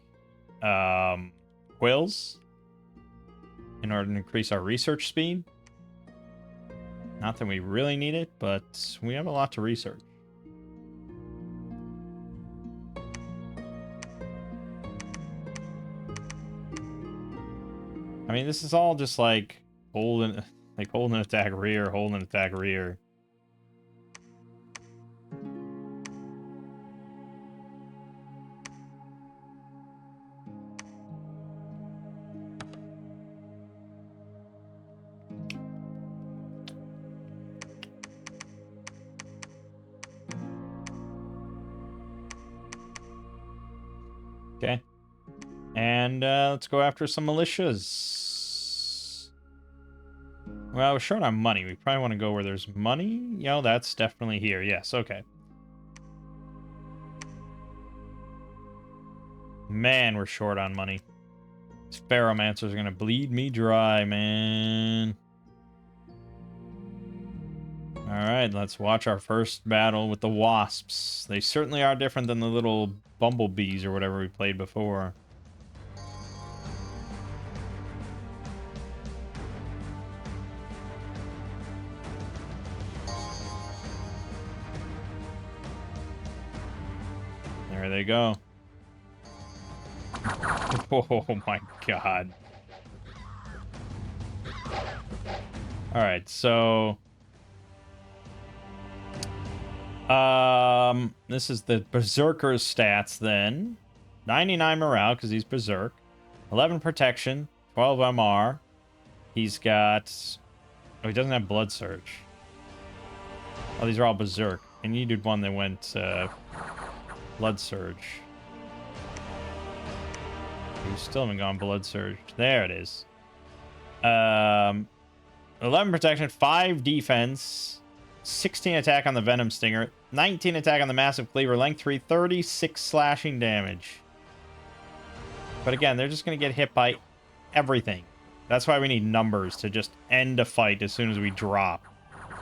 quills in order to increase our research speed. Not that we really need it, but we have a lot to research. I mean, this is all just like hold and attack rear, hold and attack rear. Okay. And let's go after some militias. Well, we're short on money. We probably want to go where there's money. Yo, that's definitely here. Yes, okay. Man, we're short on money. These Ferromancers are going to bleed me dry, man. Alright, let's watch our first battle with the Wasps. They certainly are different than the little bumblebees or whatever we played before. There they go. Oh my god. Alright, so... this is the Berserker's stats then. 99 morale, because he's Berserk. 11 protection. 12 MR. He's got... Oh, he doesn't have Blood Surge. Oh, these are all Berserk. I needed one that went, Blood Surge. You still haven't gone Blood Surge. There it is. 11 protection, 5 defense, 16 attack on the Venom Stinger, 19 attack on the Massive Cleaver, length 3, 36 slashing damage. But again, they're just going to get hit by everything. That's why we need numbers to just end a fight as soon as we drop.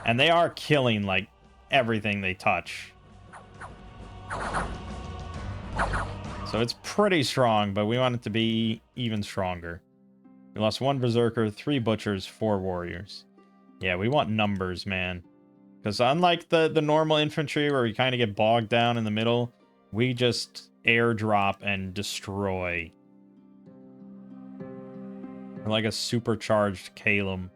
And they are killing, like, everything they touch. So it's pretty strong, but we want it to be even stronger. We lost 1 Berserker, 3 Butchers, 4 Warriors. Yeah, we want numbers, man. Because unlike the normal infantry where we kind of get bogged down in the middle, we just airdrop and destroy. We're like a supercharged Calum.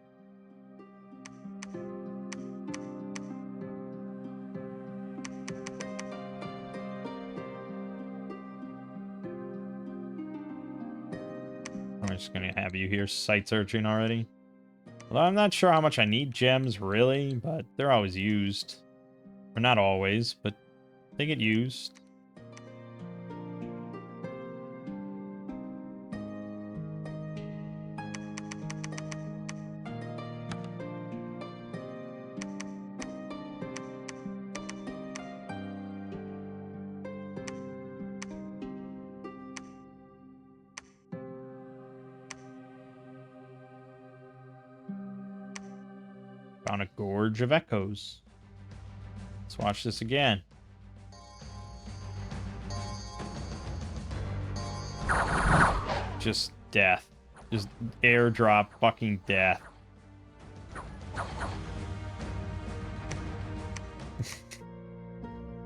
I'm just going to have you here sight searching already. Well, I'm not sure how much I need gems, really, but they're always used. Or not always, but they get used. Found a Gorge of Echoes. Let's watch this again. Just death. Just airdrop fucking death.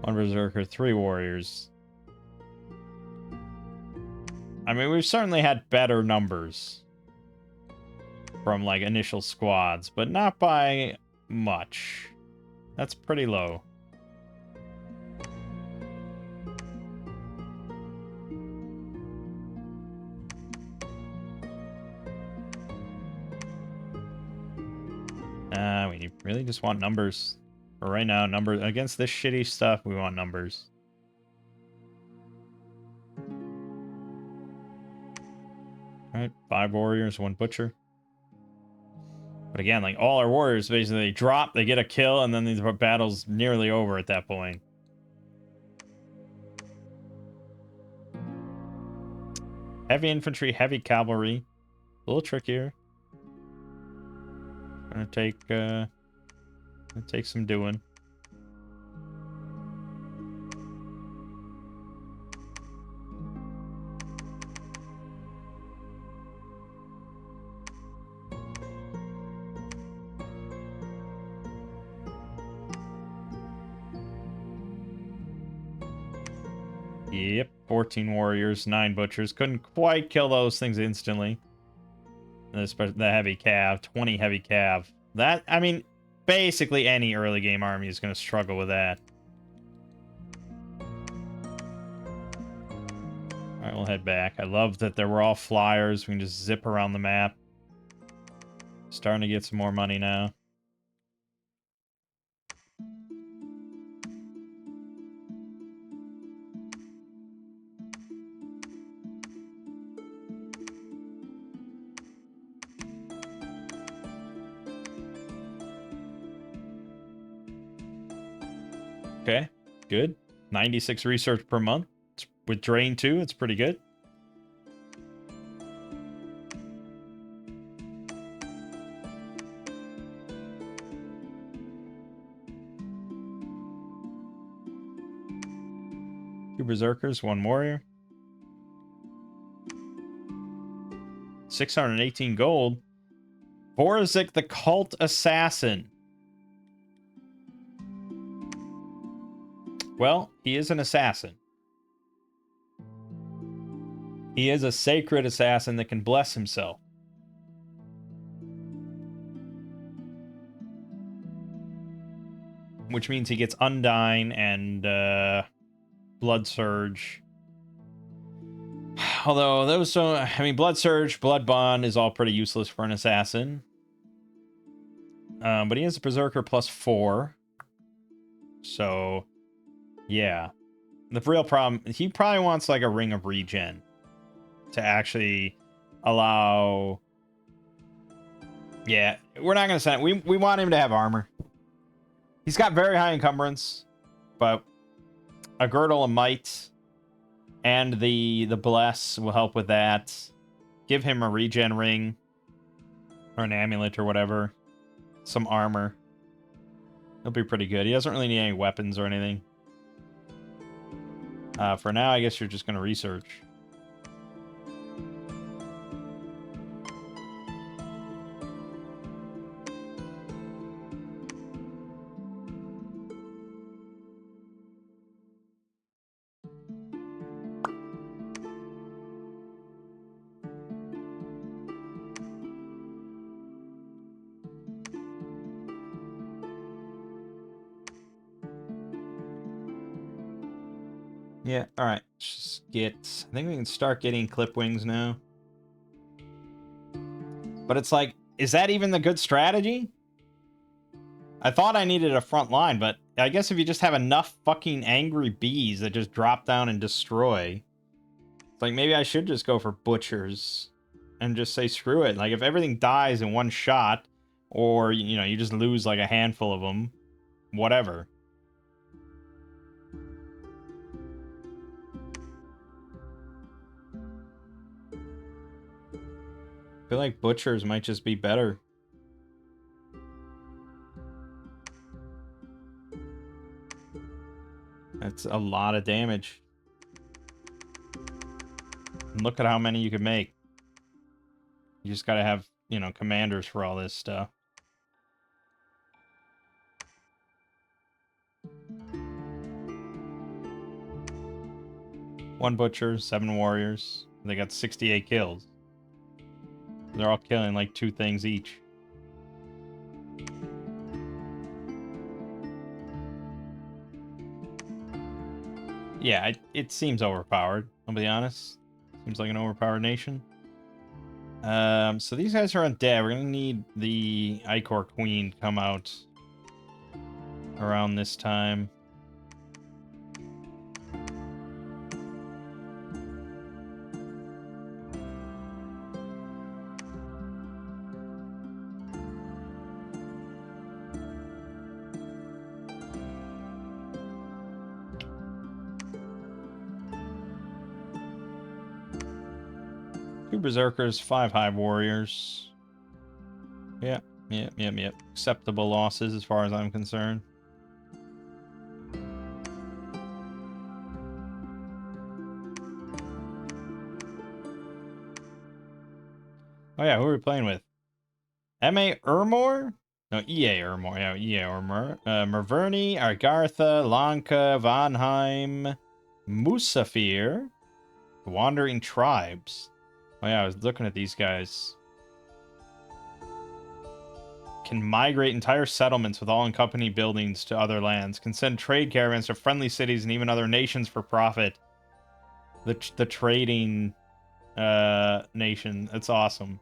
One Berserker, 3 Warriors. I mean, we've certainly had better numbers from, like, initial squads, but not by much. That's pretty low. We really just want numbers. For right now, numbers against this shitty stuff, we want numbers. Alright, 5 Warriors, 1 Butcher. But again, like, all our warriors basically drop, they get a kill, and then the battle's nearly over at that point. Heavy infantry, heavy cavalry. A little trickier. Gonna take some doing. Yep, 14 warriors, 9 butchers. Couldn't quite kill those things instantly. The heavy cav, 20 heavy cav. That, I mean, basically any early game army is going to struggle with that. Alright, we'll head back. I love that there were all flyers. We can just zip around the map. Starting to get some more money now. Okay, good. 96 research per month. With Drain 2, it's pretty good. Two Berserkers, 1 Warrior. 618 gold. Borizik the Cult Assassin. Well, he is an assassin. He is a sacred assassin that can bless himself. Which means he gets Undyne and Blood Surge. Although those don't... I mean, Blood Surge, Blood Bond is all pretty useless for an assassin. But he has a Berserker +4. So, yeah. The real problem... He probably wants, like, a Ring of Regen. To actually allow... Yeah, we're not going to send it. We want him to have armor. He's got very high encumbrance. But a Girdle of Might... And the Bless will help with that. Give him a regen ring. Or an amulet or whatever. Some armor. He'll be pretty good. He doesn't really need any weapons or anything. For now, I guess you're just going to research. Yeah, alright. Just get... I think we can start getting clip wings now. But it's like, is that even the good strategy? I thought I needed a front line, but I guess if you just have enough fucking angry bees that just drop down and destroy... It's like, maybe I should just go for butchers. And just say, screw it. Like, if everything dies in one shot, or, you know, you just lose like a handful of them, whatever. I feel like butchers might just be better. That's a lot of damage. And look at how many you can make. You just gotta have, you know, commanders for all this stuff. One butcher, 7 warriors. They got 68 kills. They're all killing like 2 things each. Yeah, it seems overpowered, I'll be honest. Seems like an overpowered nation. So these guys are undead. We're gonna need the Icor Queen to come out around this time. 2 berserkers, 5 hive warriors. Yep. Acceptable losses as far as I'm concerned. Oh yeah, who are we playing with? M.A. Ermor? No, E.A. Ermor. Yeah, E.A. Ermor. Merverni, Argartha, Lanka, Vonheim, Musafir, Wandering Tribes. Oh yeah, I was looking at these guys. Can migrate entire settlements with all company buildings to other lands. Can send trade caravans to friendly cities and even other nations for profit. The trading nation. That's awesome.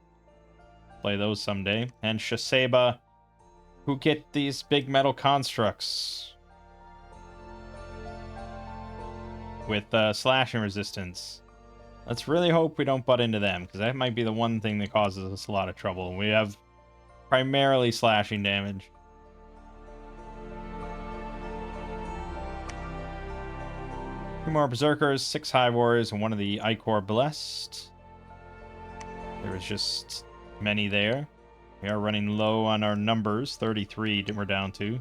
Play those someday. And Shiseiba, who get these big metal constructs with slashing resistance. Let's really hope we don't butt into them, because that might be the one thing that causes us a lot of trouble. We have primarily slashing damage. Two more berserkers, 6 hive warriors, and one of the Ichor Blessed. There was just many there. We are running low on our numbers. 33 we're down to.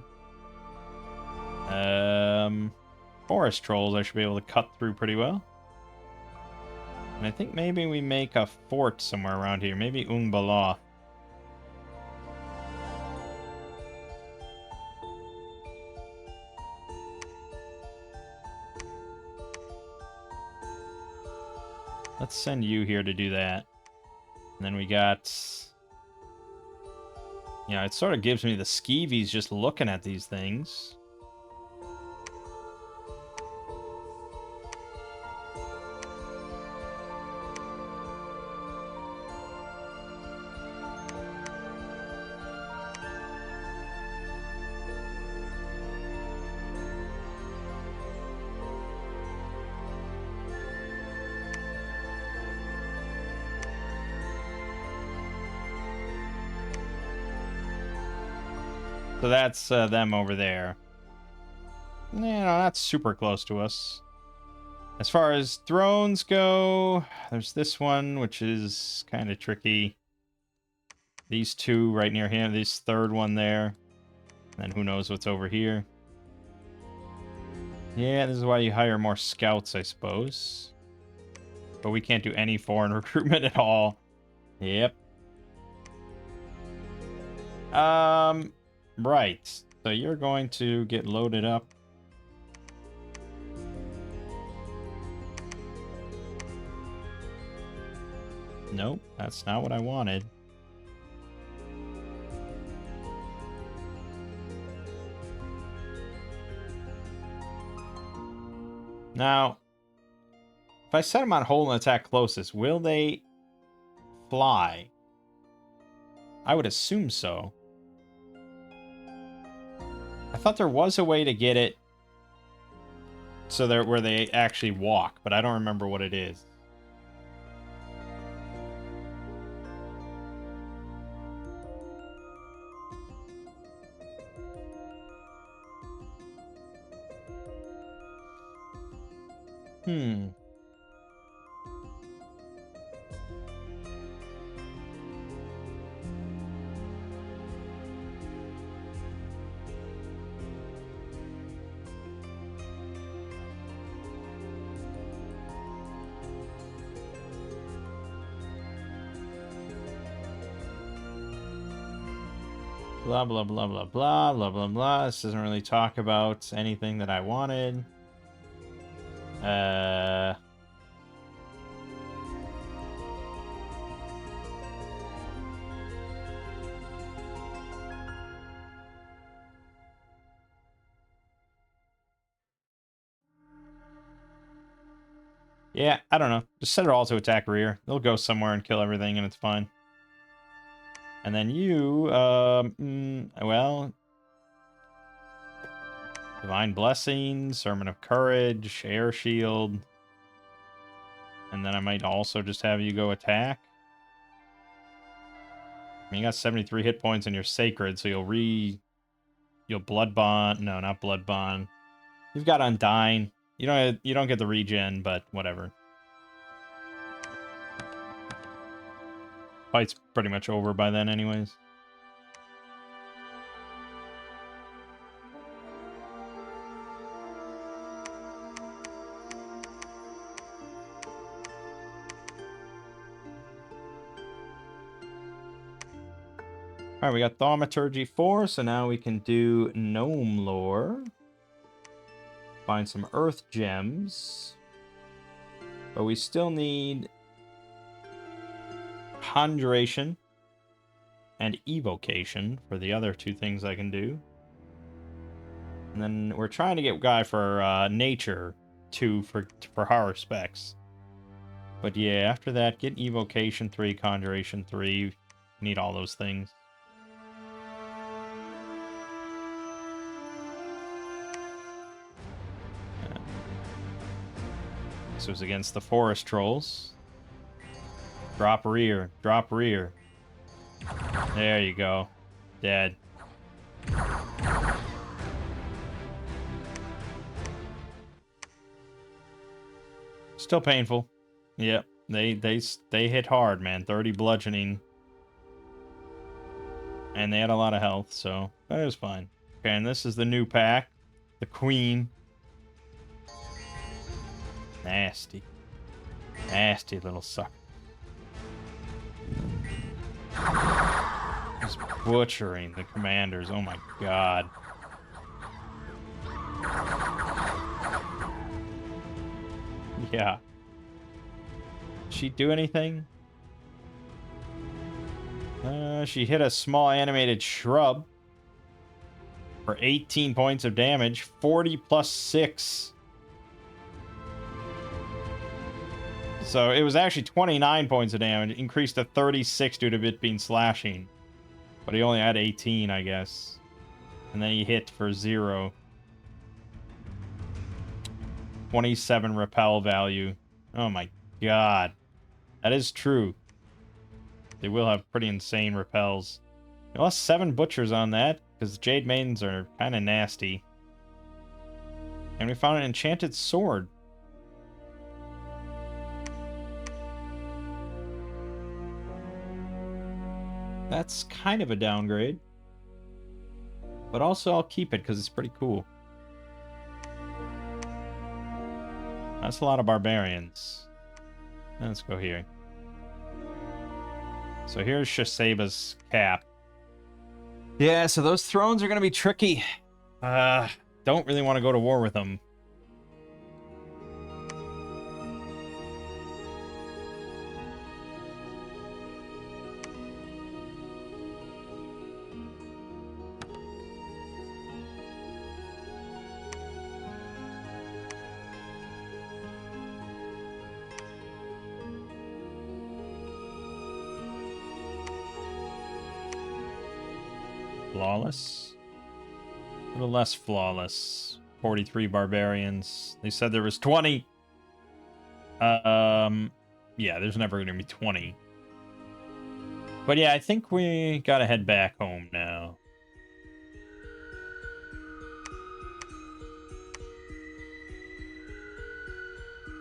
Forest trolls I should be able to cut through pretty well. And I think maybe we make a fort somewhere around here. Maybe Ungbala. Let's send you here to do that. And then we got... Yeah, it sort of gives me the skeevies just looking at these things. So that's them over there. You know, that's super close to us. As far as thrones go, there's this one, which is kind of tricky. These two right near him, this third one there. And who knows what's over here. Yeah, this is why you hire more scouts, I suppose. But we can't do any foreign recruitment at all. Yep. Right. So you're going to get loaded up. Nope, that's not what I wanted. Now, if I set them on hold and attack closest, will they fly? I would assume so. I thought there was a way to get it so there where they actually walk, but I don't remember what it is. Blah, blah, blah, blah, blah, blah, blah, blah. This doesn't really talk about anything that I wanted. Yeah, I don't know. Just set it all to attack rear. They'll go somewhere and kill everything, and it's fine. And then you, well... Divine Blessing, Sermon of Courage, Air Shield. And then I might also just have you go attack. I mean, you got 73 hit points and you're Sacred, so you'll Blood Bond. No, not Blood Bond. You've got Undying. You don't get the regen, but whatever. Fight's pretty much over by then anyways. Alright, we got Thaumaturgy 4, so now we can do Gnome Lore. Find some Earth Gems. But we still need Conjuration and Evocation for the other two things I can do. And then we're trying to get Guy for Nature 2 for horror specs. But yeah, after that, get Evocation 3, Conjuration 3. Need all those things. This was against the Forest Trolls. Drop rear. Drop rear. There you go. Dead. Still painful. Yep. They hit hard, man. 30 bludgeoning. And they had a lot of health, so that was fine. Okay, and this is the new pack. The Queen. Nasty. Nasty little sucker. Just butchering the commanders. Oh my god. Yeah. Did she do anything? She hit a small animated shrub for 18 points of damage. 40 plus 6. So it was actually 29 points of damage, increased to 36 due to it being slashing. But he only had 18, I guess. And then he hit for 0. 27 repel value. Oh my god. That is true. They will have pretty insane repels. We lost 7 butchers on that, because Jade Maidens are kind of nasty. And we found an enchanted sword. That's kind of a downgrade. But also I'll keep it because it's pretty cool. That's a lot of barbarians. Let's go here. So here's Shaseba's cap. Yeah, so those thrones are going to be tricky. Don't really want to go to war with them. Flawless. A little less flawless. 43 barbarians. They said there was 20. Yeah, there's never going to be 20. But yeah, I think we gotta head back home now.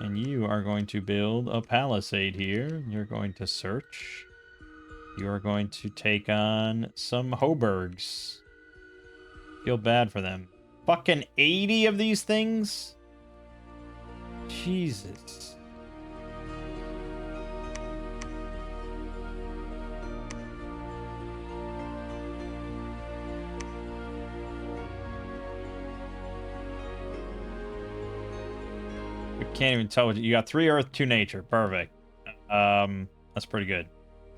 And you are going to build a palisade here. You're going to search. You are going to take on some Hobergs. Feel bad for them. Fucking 80 of these things? Jesus. We can't even tell what you got. 3 earth, 2 nature. Perfect. That's pretty good.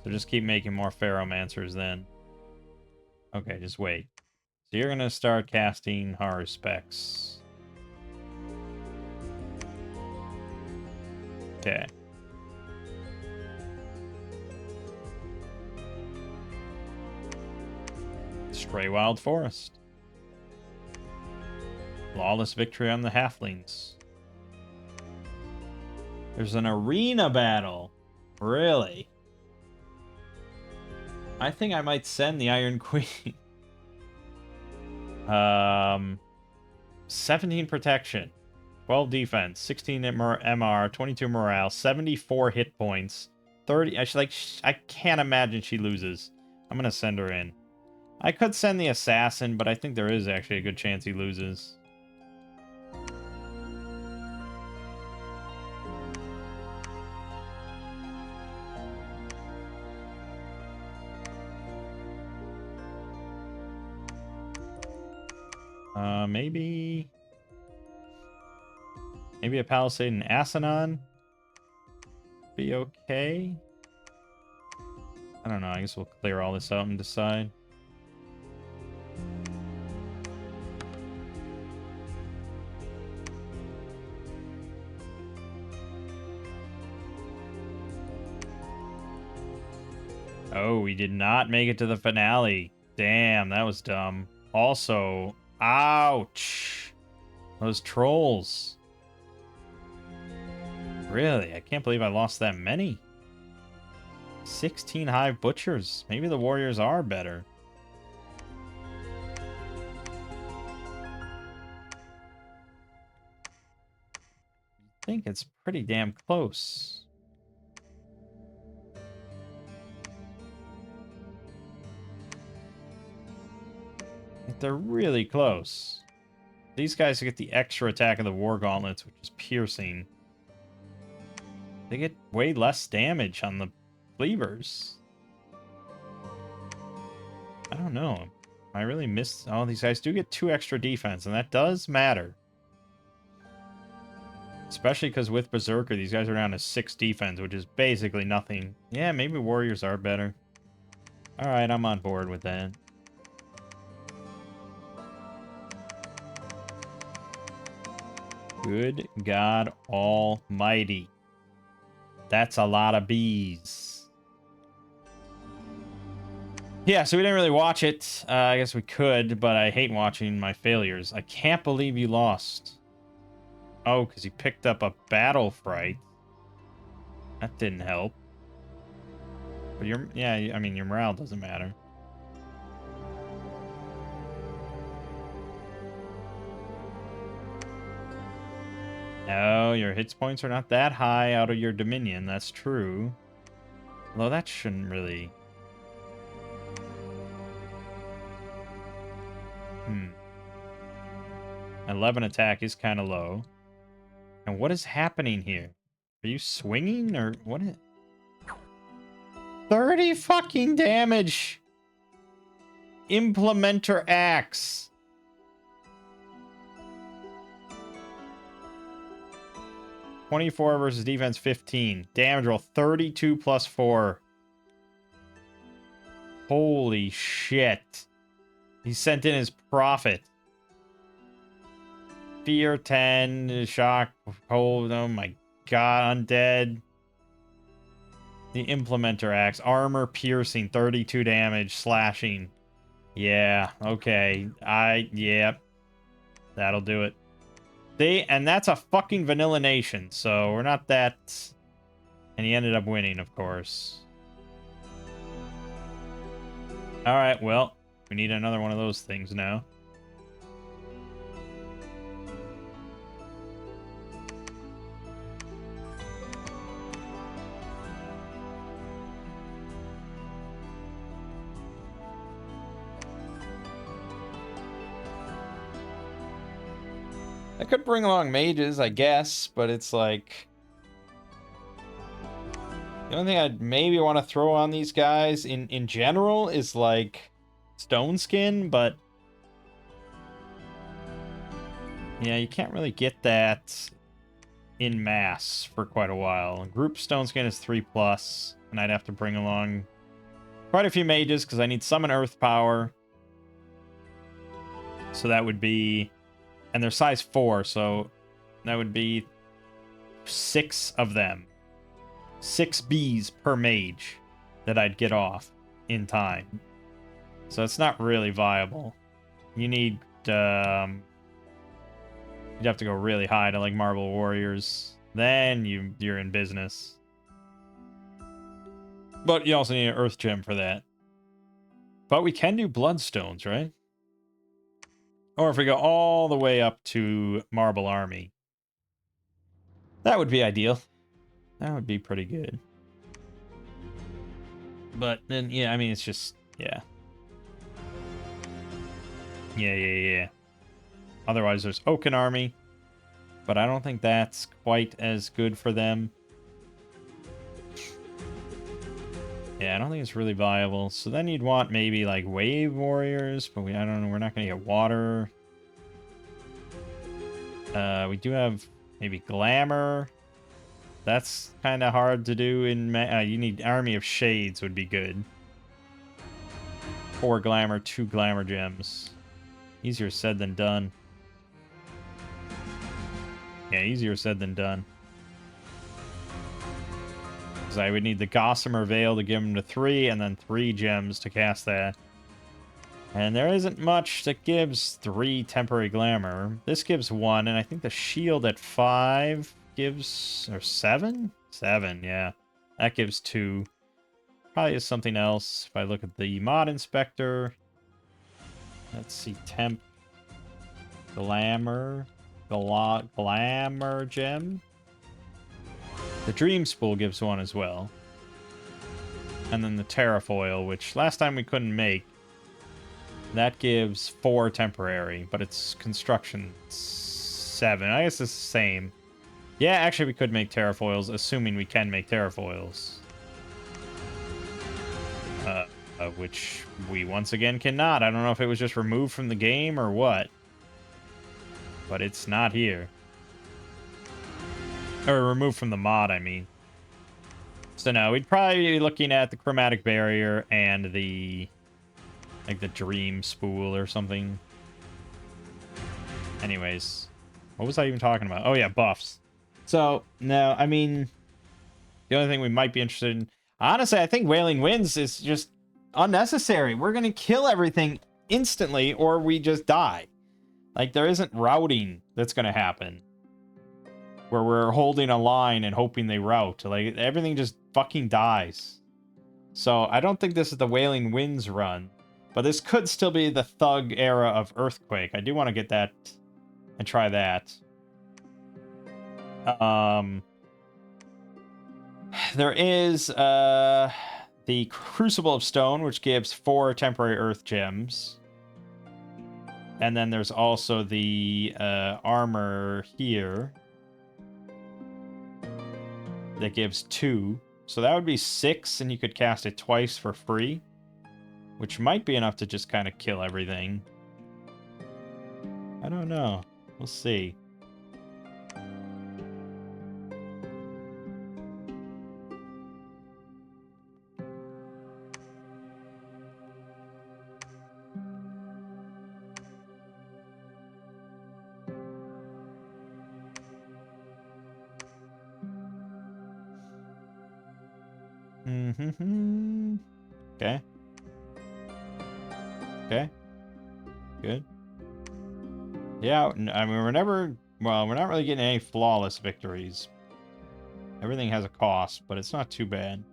So just keep making more Pharaohmancers then. Okay, just wait. So you're gonna start casting horror specs. Okay. Stray Wild Forest. Flawless victory on the halflings. There's an arena battle. Really? I think I might send the Iron Queen. 17 protection, 12 defense, 16 MR, 22 morale, 74 hit points, 30. I can't imagine she loses. I'm gonna send her in. I could send the assassin, but I think there is actually a good chance he loses. Maybe a Palisade and Asanon be okay. I don't know. I guess we'll clear all this out and decide. Oh, we did not make it to the finale. Damn, that was dumb. Also, ouch. Those trolls. Really? I can't believe I lost that many. 16 hive butchers. Maybe the warriors are better. I think it's pretty damn close. They're really close. These guys get the extra attack of the war gauntlets, which is piercing. They get way less damage on the cleavers. I don't know. I really missed... Oh, these guys do get 2 extra defense, and that does matter. Especially because with Berserker, these guys are down to 6 defense, which is basically nothing. Yeah, maybe warriors are better. Alright, I'm on board with that. Good God Almighty. That's a lot of bees. Yeah, so we didn't really watch it. I guess we could, but I hate watching my failures. I can't believe you lost. Oh, because you picked up a battle fright. That didn't help. But I mean, your morale doesn't matter. No, your hit points are not that high out of your dominion. That's true. Although that shouldn't really... 11 attack is kind of low. And what is happening here? Are you swinging or what? 30 fucking damage! Implementer axe. (24) versus defense 15. Damage roll 32 plus 4. Holy shit. He sent in his profit. Fear 10. Shock. Cold. Oh my god. Undead. The Implementer Axe. Armor piercing. 32 damage. Slashing. Yeah. Okay. Yep. That'll do it. And that's a fucking vanilla nation, so we're not that... And he ended up winning, of course. Alright, well, we need another one of those things now. I could bring along mages, I guess, but it's like... The only thing I'd maybe want to throw on these guys in general is like Stone Skin, but... Yeah, you can't really get that in mass for quite a while. Group Stone Skin is 3+, and I'd have to bring along quite a few mages because I need Summon Earth Power. So that would be... And they're size 4, so that would be 6 of them. 6 bees per mage that I'd get off in time. So it's not really viable. You need... you'd have to go really high to like Marble Warriors. Then you're in business. But you also need an Earth Gem for that. But we can do Bloodstones, right? Or if we go all the way up to Marble Army. That would be ideal. That would be pretty good. But then, yeah, I mean, it's just, yeah. Yeah. Otherwise, there's Oaken Army. But I don't think that's quite as good for them. Yeah, I don't think it's really viable. So then you'd want maybe like Wave Warriors, but I don't know, we're not going to get water. We do have maybe Glamour. That's kind of hard to do in... you need Army of Shades would be good. 4 Glamour, 2 Glamour Gems. Easier said than done. Yeah, easier said than done. Because I would need the Gossamer Veil to give him to 3, and then 3 gems to cast that. And there isn't much that gives 3 temporary glamour. This gives 1, and I think the shield at 5 gives... or 7? 7, yeah. That gives 2. Probably is something else. If I look at the mod inspector... Let's see, temp... Glamour... Glamour gem? The Dream Spool gives 1 as well. And then the Terrafoil, which last time we couldn't make. That gives 4 temporary, but it's construction 7. I guess it's the same. Yeah, actually we could make Terrafoils, assuming we can make Terrafoils. Which we once again cannot. I don't know if it was just removed from the game or what. But it's not here. Or removed from the mod, I mean. So no, we'd probably be looking at the Chromatic Barrier and the... like the Dream Spool or something. Anyways. What was I even talking about? Oh yeah, buffs. So, no, I mean... the only thing we might be interested in... honestly, I think Wailing Winds is just unnecessary. We're going to kill everything instantly or we just die. Like, there isn't routing that's going to happen. Where we're holding a line and hoping they route. Like, everything just fucking dies. So, I don't think this is the Wailing Winds run. But this could still be the Thug era of Earthquake. I do want to get that and try that. There is the Crucible of Stone, which gives 4 temporary Earth Gems. And then there's also the armor here that gives 2. So that would be 6, and you could cast it twice for free. Which might be enough to just kind of kill everything. I don't know. We'll see. Okay. Okay. Good. Yeah, I mean, we're never... well, we're not really getting any flawless victories. Everything has a cost, but it's not too bad.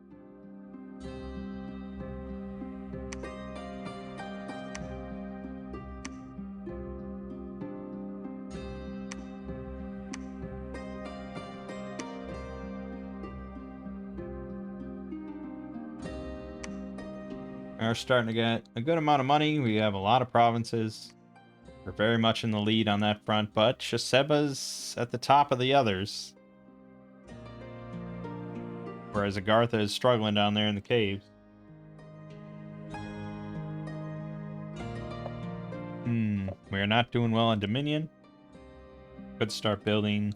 We're starting to get a good amount of money. We have a lot of provinces. We're very much in the lead on that front, but Shaseba's at the top of the others. Whereas Agartha is struggling down there in the caves. We're not doing well on Dominion. Could start building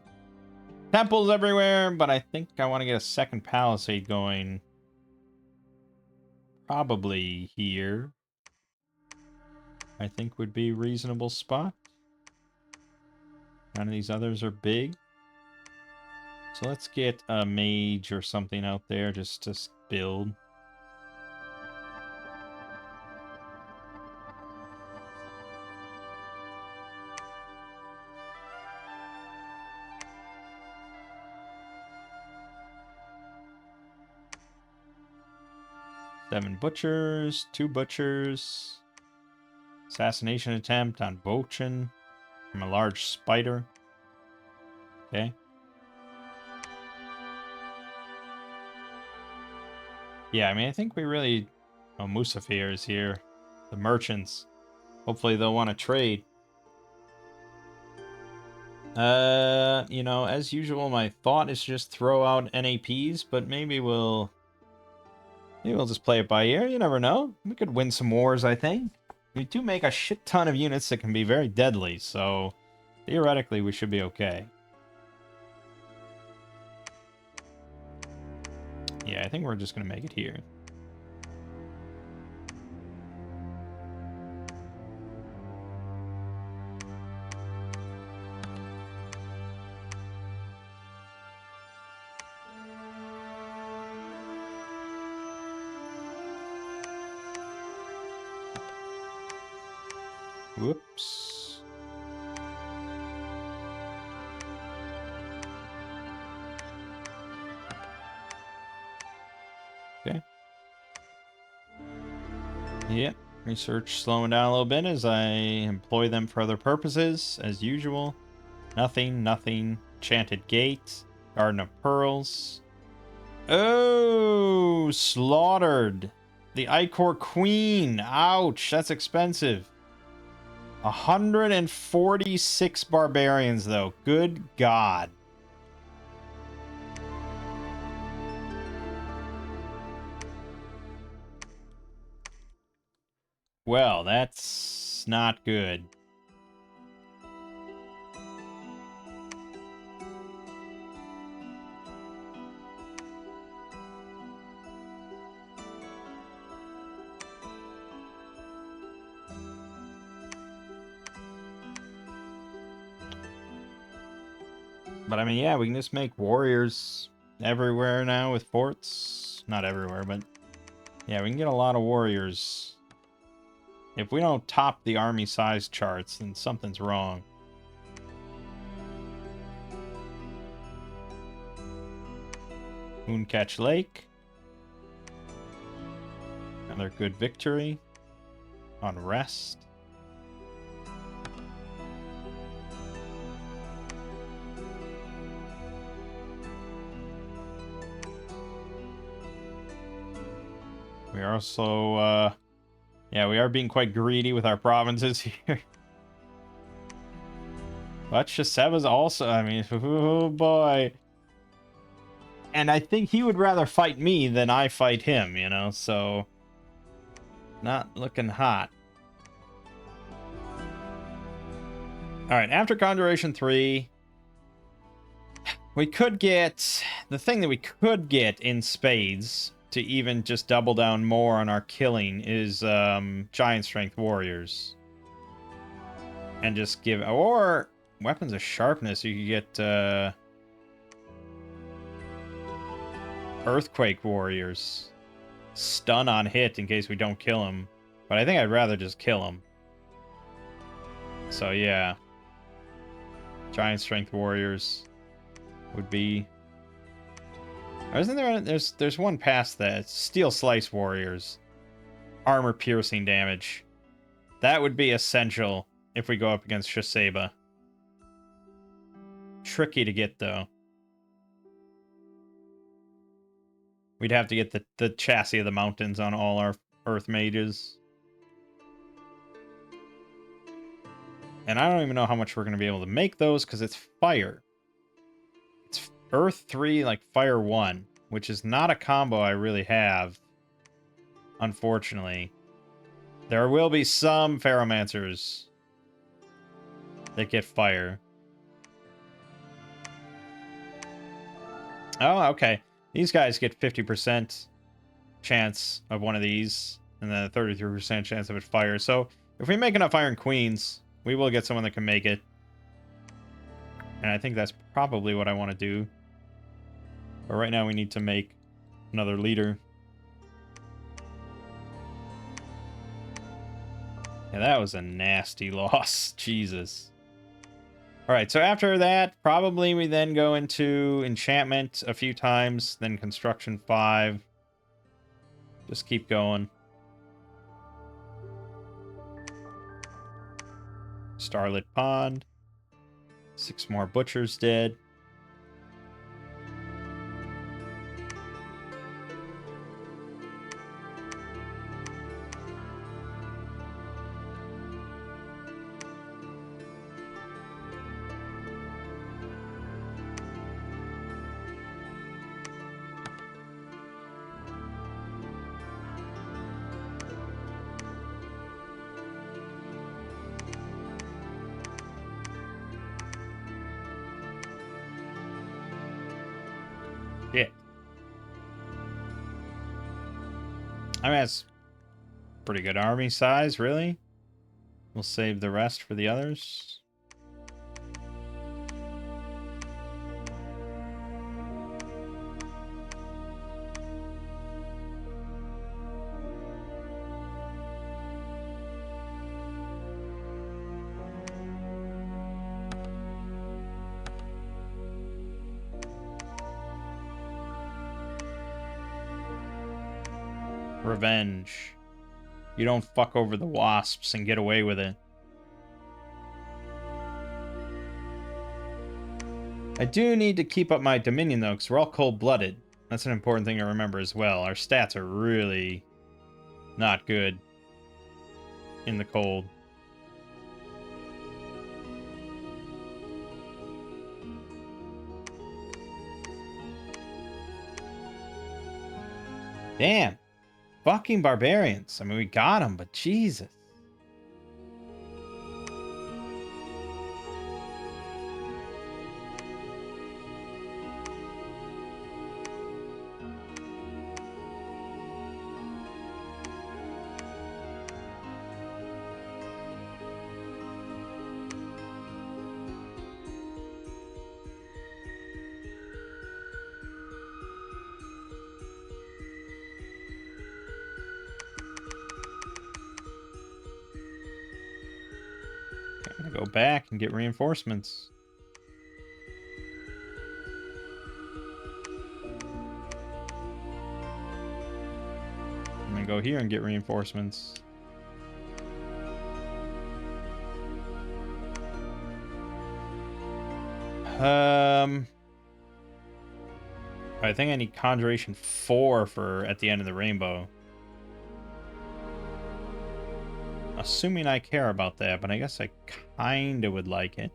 temples everywhere, but I think I want to get a second palisade going. Probably here. I think would be a reasonable spot. None of these others are big. So let's get a mage or something out there just to build. Seven butchers, 2 butchers. Assassination attempt on Bochin from a large spider. Okay. Yeah, I mean, I think we really... Oh, Musafir is here. The merchants. Hopefully they'll want to trade. You know, as usual, my thought is just throw out NAPs, but maybe we'll just play it by ear. You never know. We could win some wars, I think. We do make a shit ton of units that can be very deadly, so theoretically we should be okay. Yeah, I think we're just gonna make it here. Whoops. Okay. Yep. Research slowing down a little bit as I employ them for other purposes, as usual. Nothing, nothing. Enchanted Gate. Garden of Pearls. Oh, slaughtered. The Icor Queen. Ouch, that's expensive. 146 barbarians, though. Good God. Well, that's not good. But I mean, yeah, we can just make warriors everywhere now with forts. Not everywhere, but yeah, we can get a lot of warriors. If we don't top the army size charts, then something's wrong. Mooncatch Lake. Another good victory. On rest. We are also, yeah, we are being quite greedy with our provinces here. But Shaseva's also, I mean, oh boy. And I think he would rather fight me than I fight him, you know, so... Not looking hot. Alright, after Conjuration 3... We could get... The thing that we could get in spades to even just double down more on our killing is Giant Strength Warriors. And just give... Or Weapons of Sharpness, you could get... Earthquake Warriors. Stun on hit in case we don't kill him. But I think I'd rather just kill him. So yeah. Giant Strength Warriors would be... Or isn't there... There's one past that. Steel Slice Warriors. Armor piercing damage. That would be essential if we go up against Shiseiba. Tricky to get, though. We'd have to get the chassis of the mountains on all our Earth Mages. And I don't even know how much we're going to be able to make those, because it's fire. It's Earth 3, like Fire 1, which is not a combo I really have, unfortunately. There will be some Ferromancers that get fire. Oh, okay. These guys get 50% chance of one of these, and then a 33% chance of it fire. So if we make enough Iron Queens, we will get someone that can make it. And I think that's probably what I want to do. But right now we need to make another leader. Yeah, that was a nasty loss. Jesus. Alright, so after that, probably we then go into Enchantment a few times, then Construction 5. Just keep going. Starlit Pond. 6 more Butchers dead. I mean, that's pretty good army size, really. We'll save the rest for the others. Revenge. You don't fuck over the wasps and get away with it. I do need to keep up my Dominion, though, because we're all cold-blooded. That's an important thing to remember as well. Our stats are really not good in the cold. Damn. Fucking barbarians. I mean, we got them, but Jesus. I'm gonna go back and get reinforcements. I'm gonna go here and get reinforcements. I think I need Conjuration 4 for at the end of the rainbow. Assuming I care about that, but I guess I kinda would like it.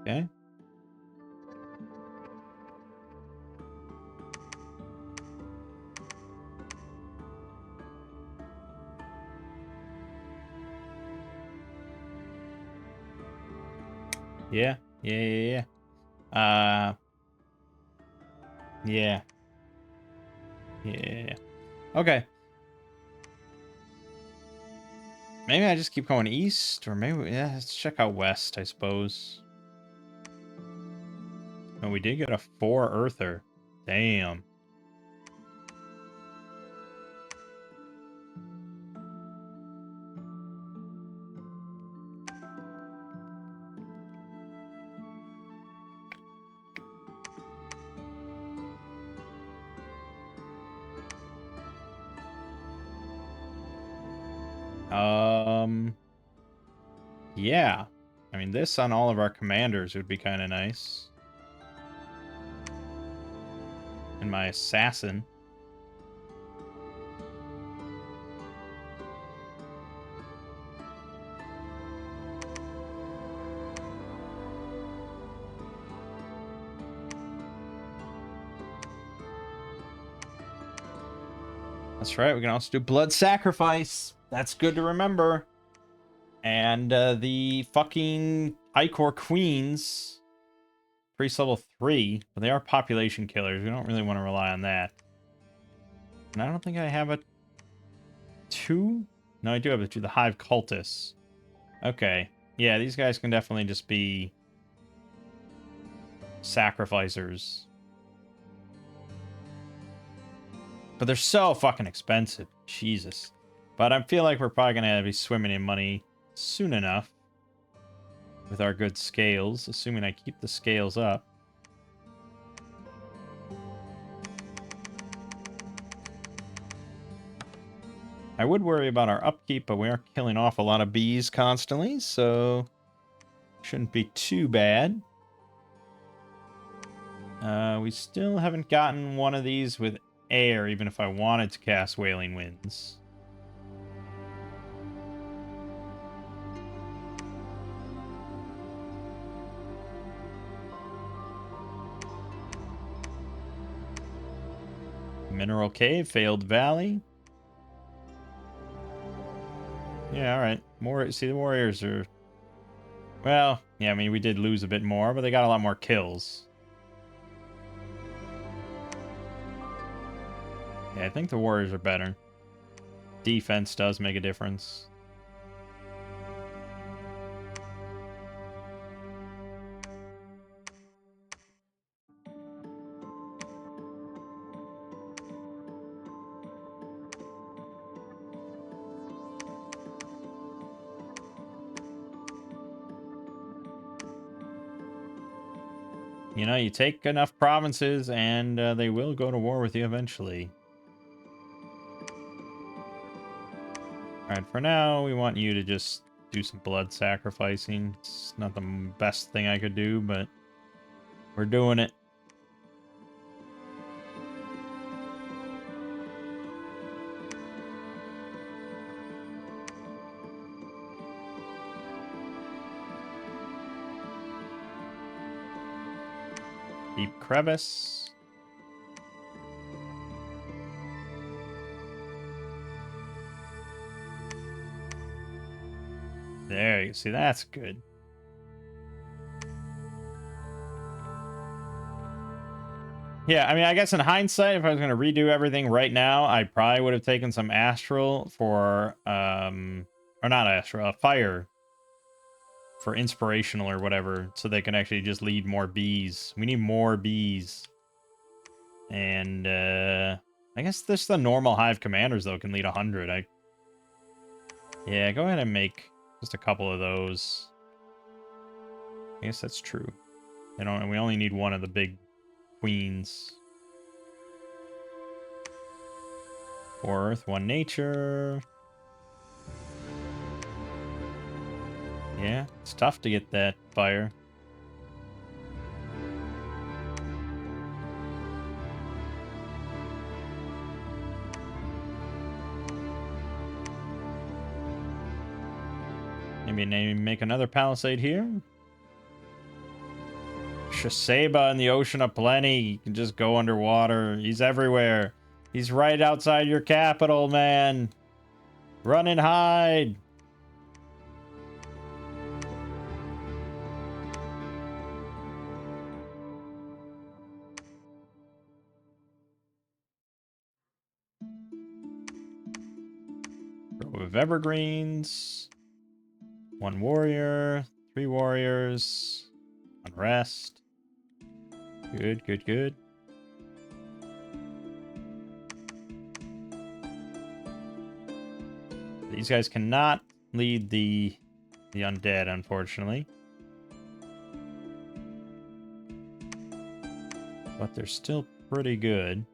Okay. Yeah. Yeah. Yeah. Yeah. Okay. Maybe I just keep going east, or maybe, yeah, let's check out west, I suppose. Oh, we did get a 4 Earther. Damn. Yeah. I mean, this on all of our commanders would be kind of nice. And my assassin. That's right, we can also do blood sacrifice. That's good to remember. And the fucking Icor Queens. Priest level 3. But they are population killers. We don't really want to rely on that. And I don't think I have a 2? No, I do have a 2. The Hive Cultists. Okay. Yeah, these guys can definitely just be sacrificers. But they're so fucking expensive. Jesus. But I feel like we're probably going to be swimming in money soon enough. With our good scales. Assuming I keep the scales up. I would worry about our upkeep, but we are killing off a lot of bees constantly, so shouldn't be too bad. We still haven't gotten one of these with air, even if I wanted to cast Wailing Winds. Mineral cave, failed valley. Yeah, all right. More. See, the warriors are. Well, yeah. I mean, we did lose a bit more, but they got a lot more kills. Yeah, I think the warriors are better. Defense does make a difference. You know, you take enough provinces and they will go to war with you eventually. Alright, for now, we want you to just do some blood sacrificing. It's not the best thing I could do, but we're doing it. Deep crevice. There, you see, that's good. Yeah, I mean, I guess in hindsight, if I was going to redo everything right now, I probably would have taken some astral for, or not astral, fire for inspirational or whatever, so they can actually just lead more bees. We need more bees. And, I guess this the normal hive commanders, though, can lead 100. Yeah, go ahead and make just a couple of those. I guess that's true. They don't, we only need one of the big queens. 4 earth, 1 nature. Yeah, it's tough to get that fire. Maybe make another palisade here. Shiseiba in the ocean of plenty. You can just go underwater. He's everywhere. He's right outside your capital, man. Run and hide. Row of evergreens. 1 warrior. 3 warriors. 1 rest. Good, good, good. These guys cannot lead the undead, unfortunately. But they're still pretty good.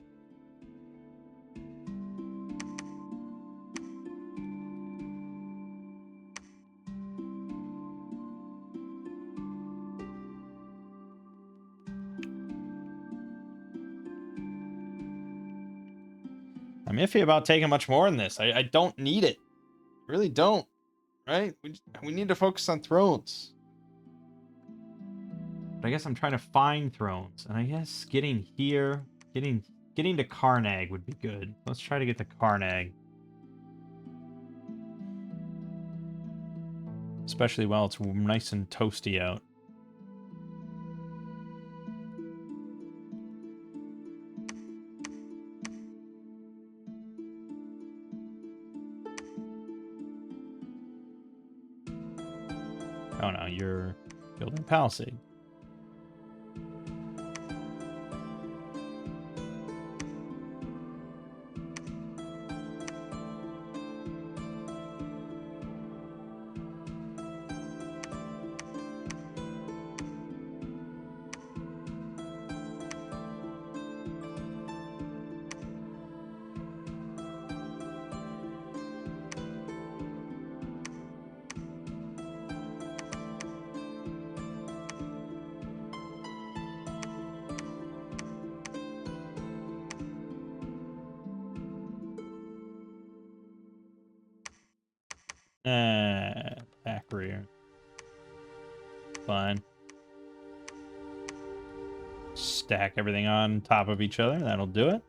I'm iffy about taking much more than this. I don't need it. Really don't. Right? We need to focus on thrones. But I guess I'm trying to find thrones. And I guess getting here, getting to Karnag would be good. Let's try to get to Karnag. Especially while it's nice and toasty out. Oh no, you're building Palisade. Back rear. Fine. Stack everything on top of each other. That'll do it.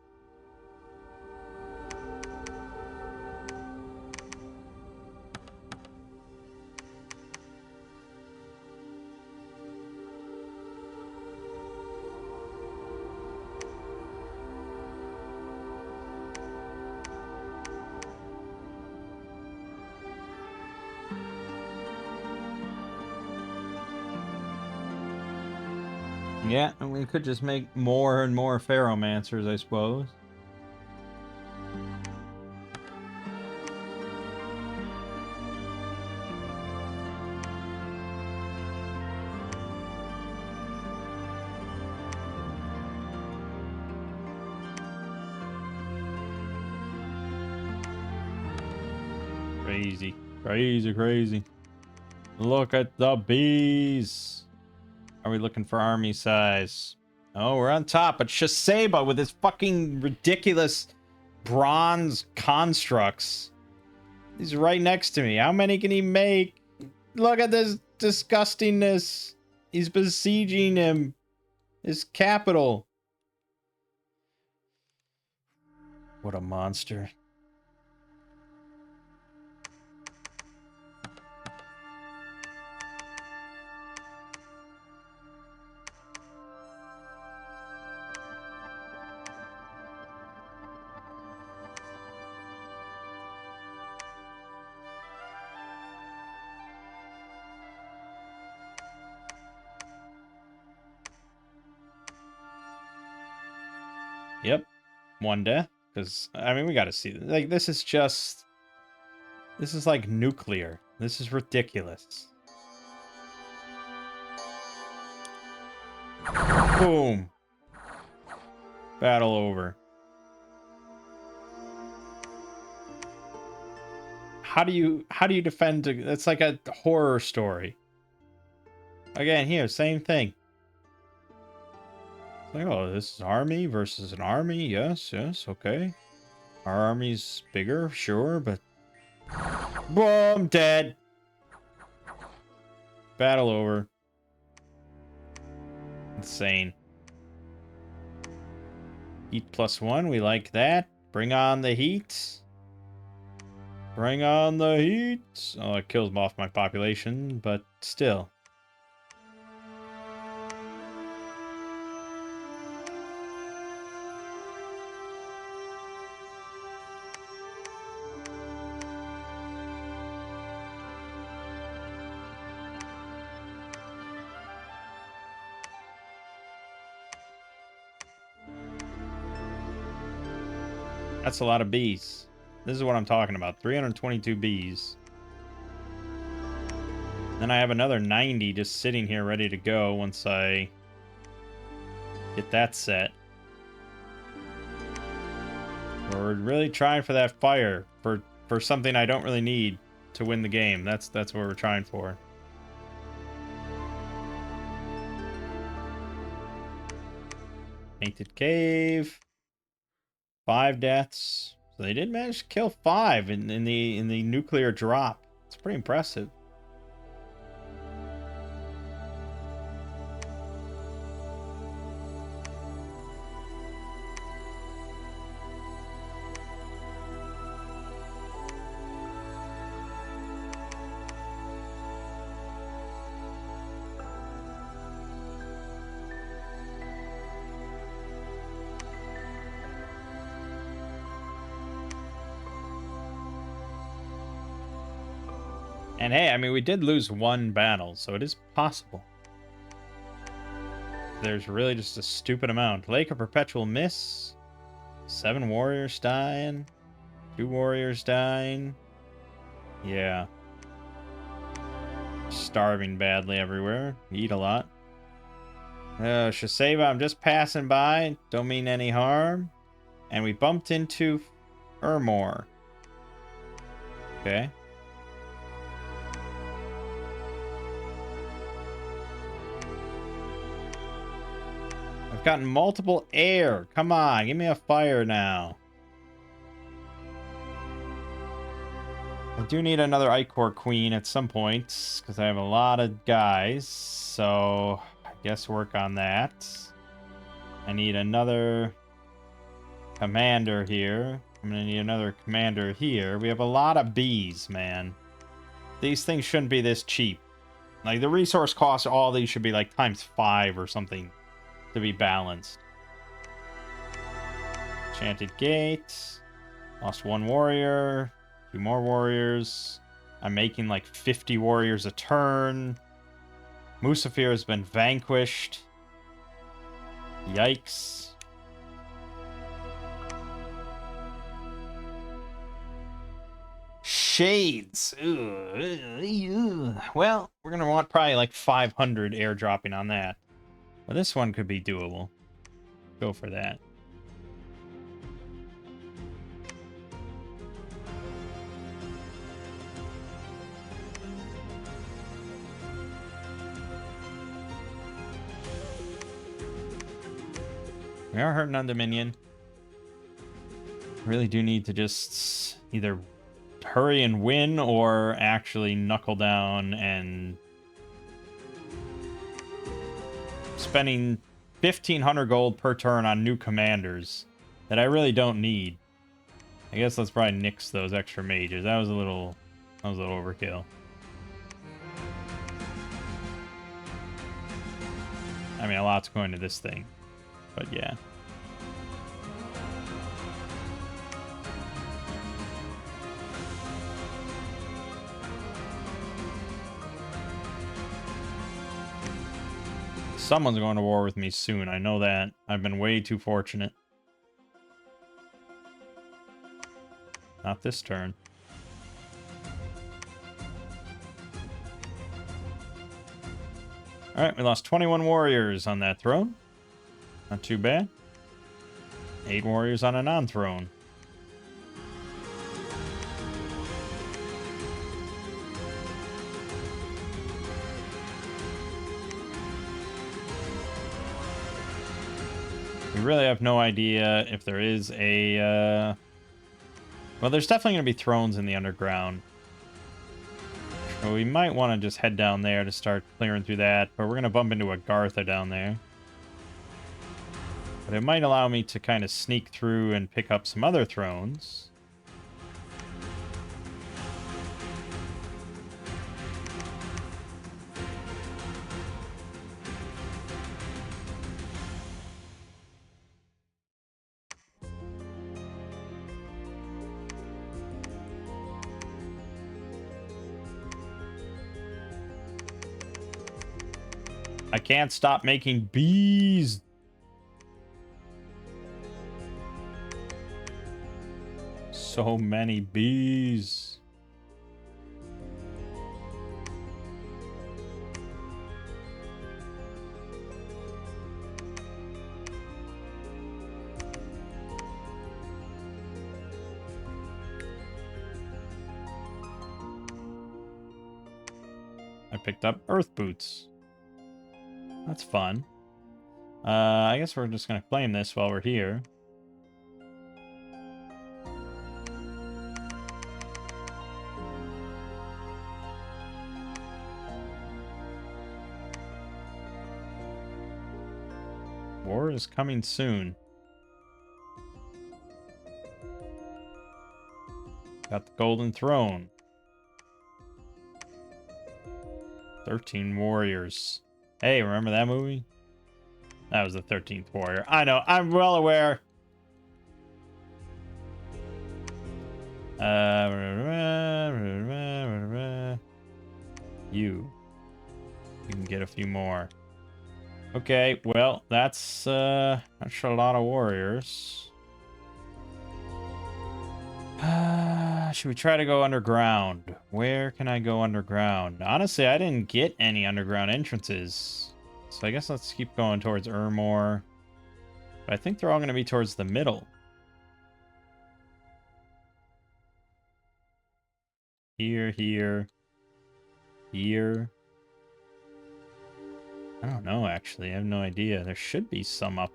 Yeah, and we could just make more and more Pharaohmancers, I suppose. Crazy. Crazy, crazy. Look at the bees. Are we looking for army size? Oh, we're on top, but Shiseiba with his fucking ridiculous bronze constructs. He's right next to me. How many can he make? Look at this disgustingness. He's besieging him. His capital. What a monster. Yep. One death. Because, I mean, we gotta see. Like, this is just... This is like nuclear. This is ridiculous. Boom. Battle over. How do you defend? It's like a horror story. Again, here, same thing. It's like, oh, this is army versus an army. Yes, yes, okay. Our army's bigger, sure, but boom, dead. Battle over. Insane. Heat +1, we like that. Bring on the heat. Bring on the heat. Oh, it kills off my population, but still. That's a lot of bees. This is what I'm talking about. 322 bees. Then I have another 90 just sitting here ready to go once I get that set. We're really trying for that fire. For something I don't really need to win the game. That's what we're trying for. Painted Cave. 5 deaths. So they did manage to kill 5 in the nuclear drop. It's pretty impressive. And hey, I mean, we did lose 1 battle, so it is possible. There's really just a stupid amount. Lake of Perpetual Miss. 7 warriors dying. 2 warriors dying. Yeah. Starving badly everywhere. Eat a lot. Shiseiba, I'm just passing by. Don't mean any harm. And we bumped into Ermor. Okay. I've gotten multiple air. Come on, give me a fire now. I do need another Ichor Queen at some point, because I have a lot of guys. So, I guess work on that. I need another commander here. I'm going to need another commander here. We have a lot of bees, man. These things shouldn't be this cheap. Like, the resource cost, all these should be like ×5 or something to be balanced. Enchanted Gate. Lost 1 warrior. 2 more warriors. I'm making like 50 warriors a turn. Musafir has been vanquished. Yikes. Shades. Ugh. Well, we're going to want probably like 500 airdropping on that. But this one could be doable. Go for that. We are hurting on Dominion. Really do need to just either hurry and win or actually knuckle down and spending 1,500 gold per turn on new commanders that I really don't need. I guess let's probably nix those extra mages. That was a little overkill. I mean, a lot's going to this thing, but yeah. Someone's going to war with me soon. I know that. I've been way too fortunate. Not this turn. Alright, we lost 21 warriors on that throne. Not too bad. 8 warriors on a non-throne. We really have no idea if there is a... Well, there's definitely going to be thrones in the underground. So we might want to just head down there to start clearing through that. But we're going to bump into a Gartha down there. But it might allow me to kind of sneak through and pick up some other thrones. I can't stop making bees. So many bees. I picked up earth boots. That's fun. I guess we're just gonna claim this while we're here. War is coming soon. Got the Golden Throne. 13 warriors. Hey, remember that movie? That was the 13th warrior. I know, I'm well aware. You can get a few more. Okay, well, that's a lot of warriors. Should we try to go underground? Where can I go underground? Honestly, I didn't get any underground entrances. So I guess let's keep going towards Urmor. But I think they're all going to be towards the middle. Here, here, here. I don't know, actually. I have no idea. There should be some up.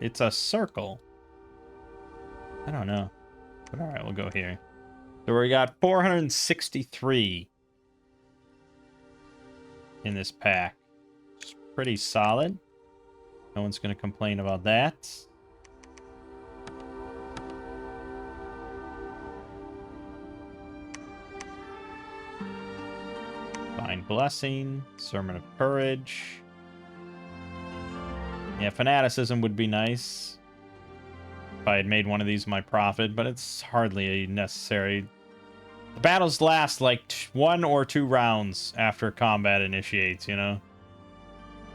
It's a circle. I don't know. But alright, we'll go here. So we got 463 in this pack. It's pretty solid. No one's going to complain about that. Divine Blessing. Sermon of Courage. Yeah, Fanaticism would be nice if I had made one of these my profit, but it's hardly necessary. The battles last like 1 or 2 rounds after combat initiates, you know?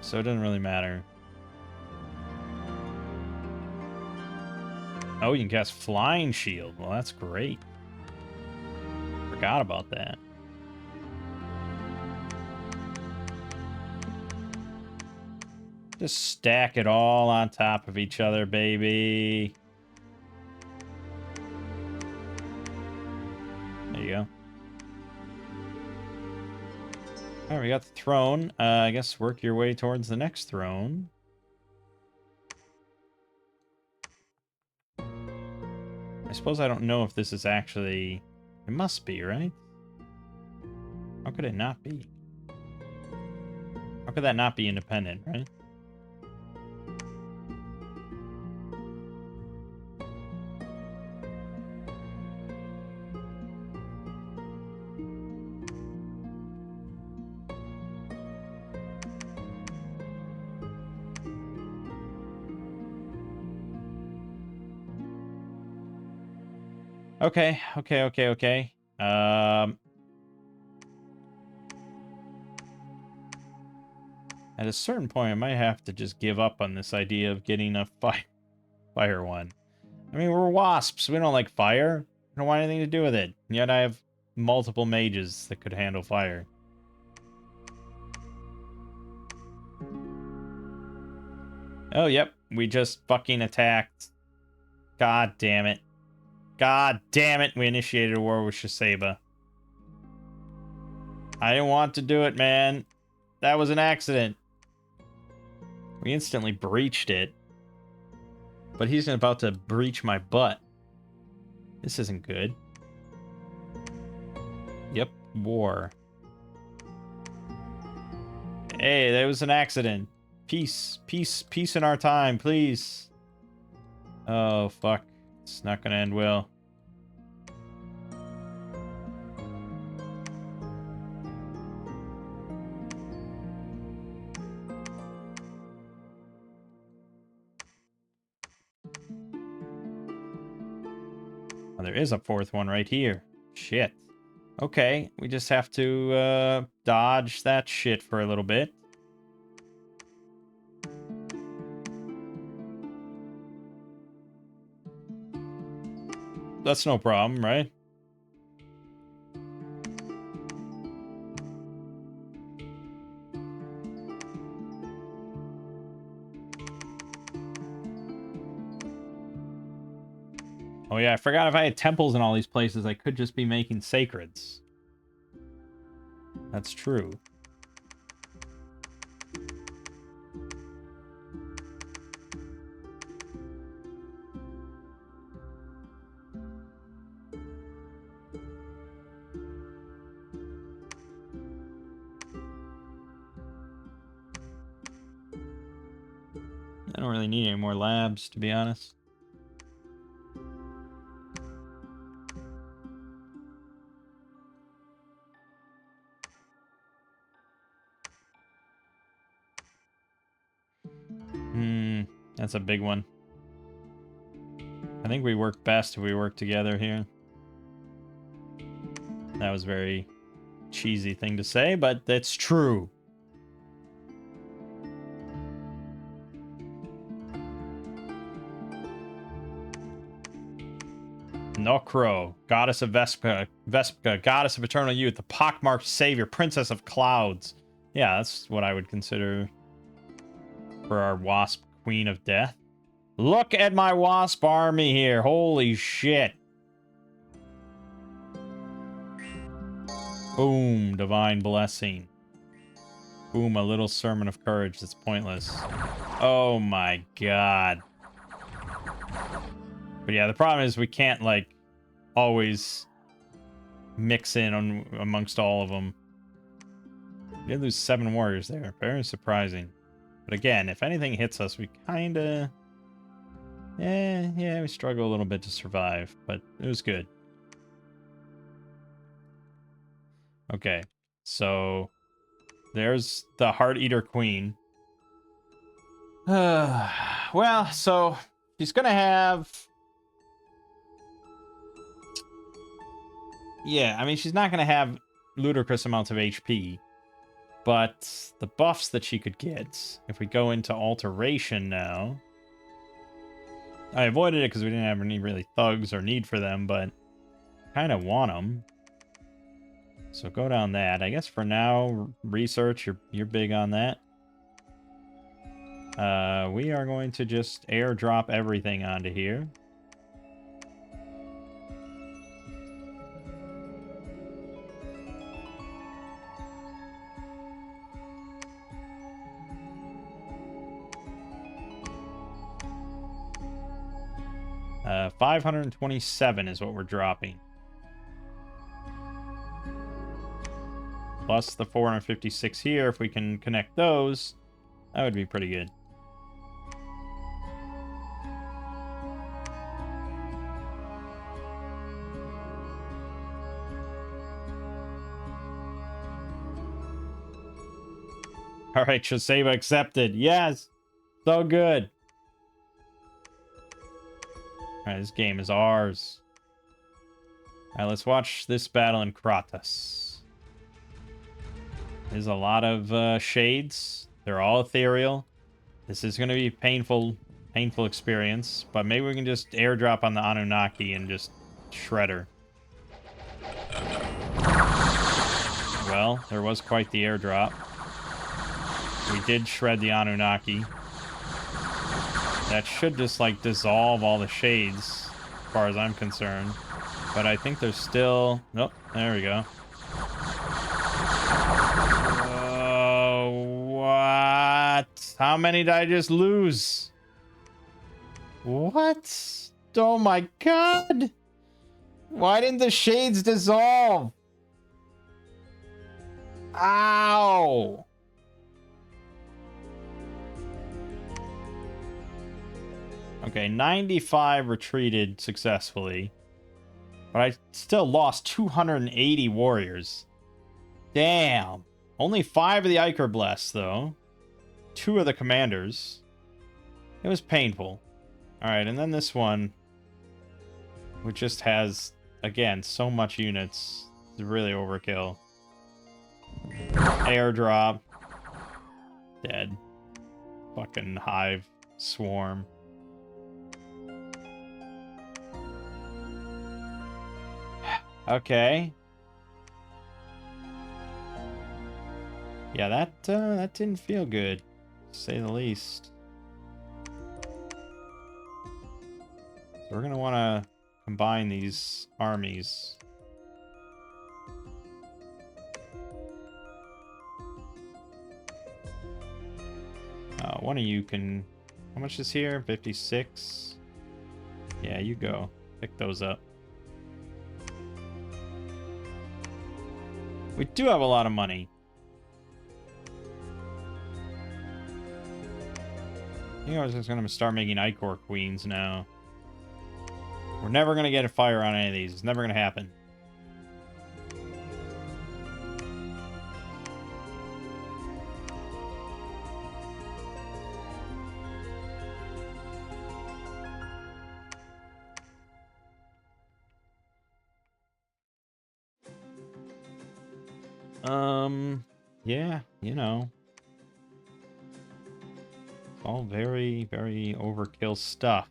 So it doesn't really matter. Oh, you can cast Flying Shield. Well, that's great. Forgot about that. Just stack it all on top of each other, baby. There you go. All right, we got the throne. I guess work your way towards the next throne. I suppose I don't know if this is actually... It must be, right? How could it not be? How could that not be independent, right? Okay. At a certain point, I might have to just give up on this idea of getting a fire one. I mean, we're wasps. We don't like fire. We don't want anything to do with it. And yet I have multiple mages that could handle fire. Oh, yep. We just fucking attacked. God damn it. God damn it. We initiated a war with Shiseiba. I didn't want to do it, man. That was an accident. We instantly breached it. But he's about to breach my butt. This isn't good. Yep, war. Hey, that was an accident. Peace in our time, please. Oh, fuck. It's not gonna end well. Oh, there is a fourth one right here. Shit. Okay, we just have to dodge that shit for a little bit. That's no problem, right? Oh yeah, I forgot if I had temples in all these places, I could just be making sacreds. That's true. I don't really need any more labs, to be honest. That's a big one. I think we work best if we work together here. That was a very cheesy thing to say, but that's true. Nokro, goddess of Vespika, goddess of eternal youth, the pockmarked savior, princess of clouds. Yeah, that's what I would consider for our wasp queen of death. Look at my wasp army here. Holy shit. Boom, divine blessing. Boom, a little sermon of courage that's pointless. Oh my god. But yeah, the problem is we can't, like, always mix in amongst all of them. We did lose 7 warriors there. Very surprising. But again, if anything hits us, we kinda... Yeah, we struggle a little bit to survive, but it was good. Okay, so there's the Heart Eater Queen. Well, so she's gonna have... Yeah, I mean, she's not gonna have ludicrous amounts of HP, but the buffs that she could get, if we go into Alteration now... I avoided it because we didn't have any really thugs or need for them, but kind of want them. So go down that. I guess for now, research, you're big on that. We are going to just airdrop everything onto here. Uh, 527 is what we're dropping. Plus the 456 here. If we can connect those, that would be pretty good. All right, Shaseva accepted. Yes. So good. All right, this game is ours. All right, let's watch this battle in Kratos. There's a lot of shades. They're all ethereal. This is going to be painful experience, but maybe we can just airdrop on the Anunnaki and just shred her. Well, there was quite the airdrop. We did shred the Anunnaki. That should just, like, dissolve all the shades, as far as I'm concerned. But I think there's still... Nope, there we go. Oh, what? How many did I just lose? What? Oh my god! Why didn't the shades dissolve? Ow! Okay, 95 retreated successfully. But I still lost 280 warriors. Damn. Only 5 of the Iker Blessed, though. 2 of the commanders. It was painful. Alright, and then this one, which just has, again, so much units. It's really overkill. Airdrop. Dead. Fucking hive. Swarm. Okay. Yeah, that didn't feel good, to say the least. So we're gonna want to combine these armies. One of you can... How much is here? 56? Yeah, you go. Pick those up. We do have a lot of money. I think I was just going to start making Icor Queens now. We're never going to get a fire on any of these. It's never going to happen. Yeah, you know. All very, very overkill stuff.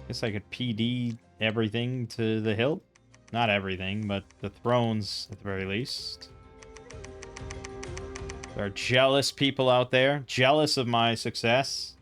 Guess I could PD everything to the hilt. Not everything, but the thrones at the very least. There are jealous people out there, jealous of my success.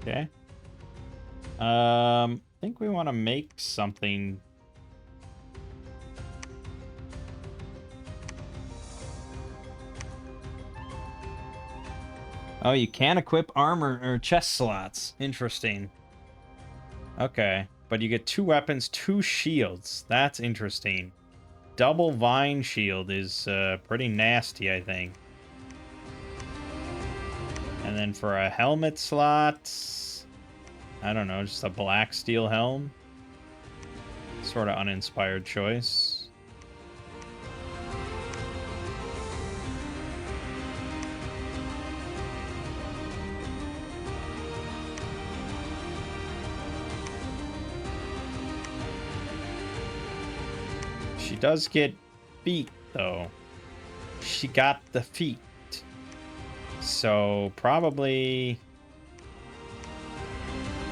Okay. I think we want to make something. Oh, you can equip armor or chest slots. Interesting. Okay. But you get 2 weapons, 2 shields. That's interesting. Double Vine Shield is pretty nasty, I think. And then for a helmet slot, I don't know, just a black steel helm. Sort of uninspired choice. She does get feet, though. She got the feet. So, probably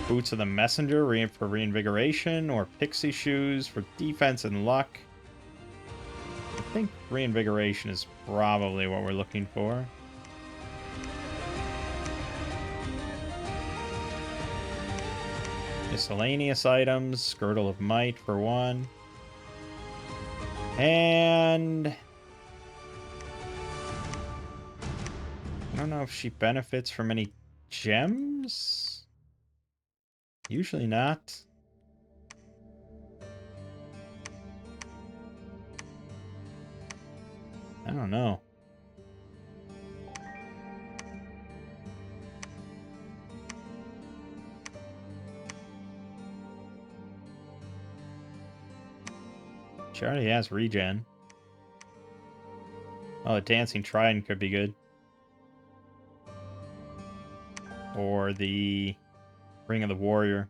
Boots of the Messenger for reinvigoration, or Pixie Shoes for defense and luck. I think reinvigoration is probably what we're looking for. Miscellaneous items, Girdle of Might for 1. And I don't know if she benefits from any gems? Usually not. I don't know. She already has regen. Oh, the Dancing Trident could be good. Or the Ring of the Warrior.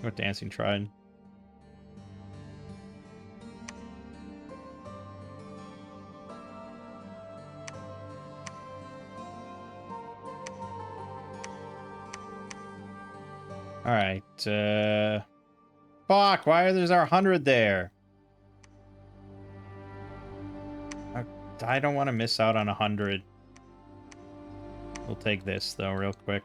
What Dancing Trident? Alright, fuck, why are there 100 there? I don't want to miss out on 100. We'll take this, though, real quick.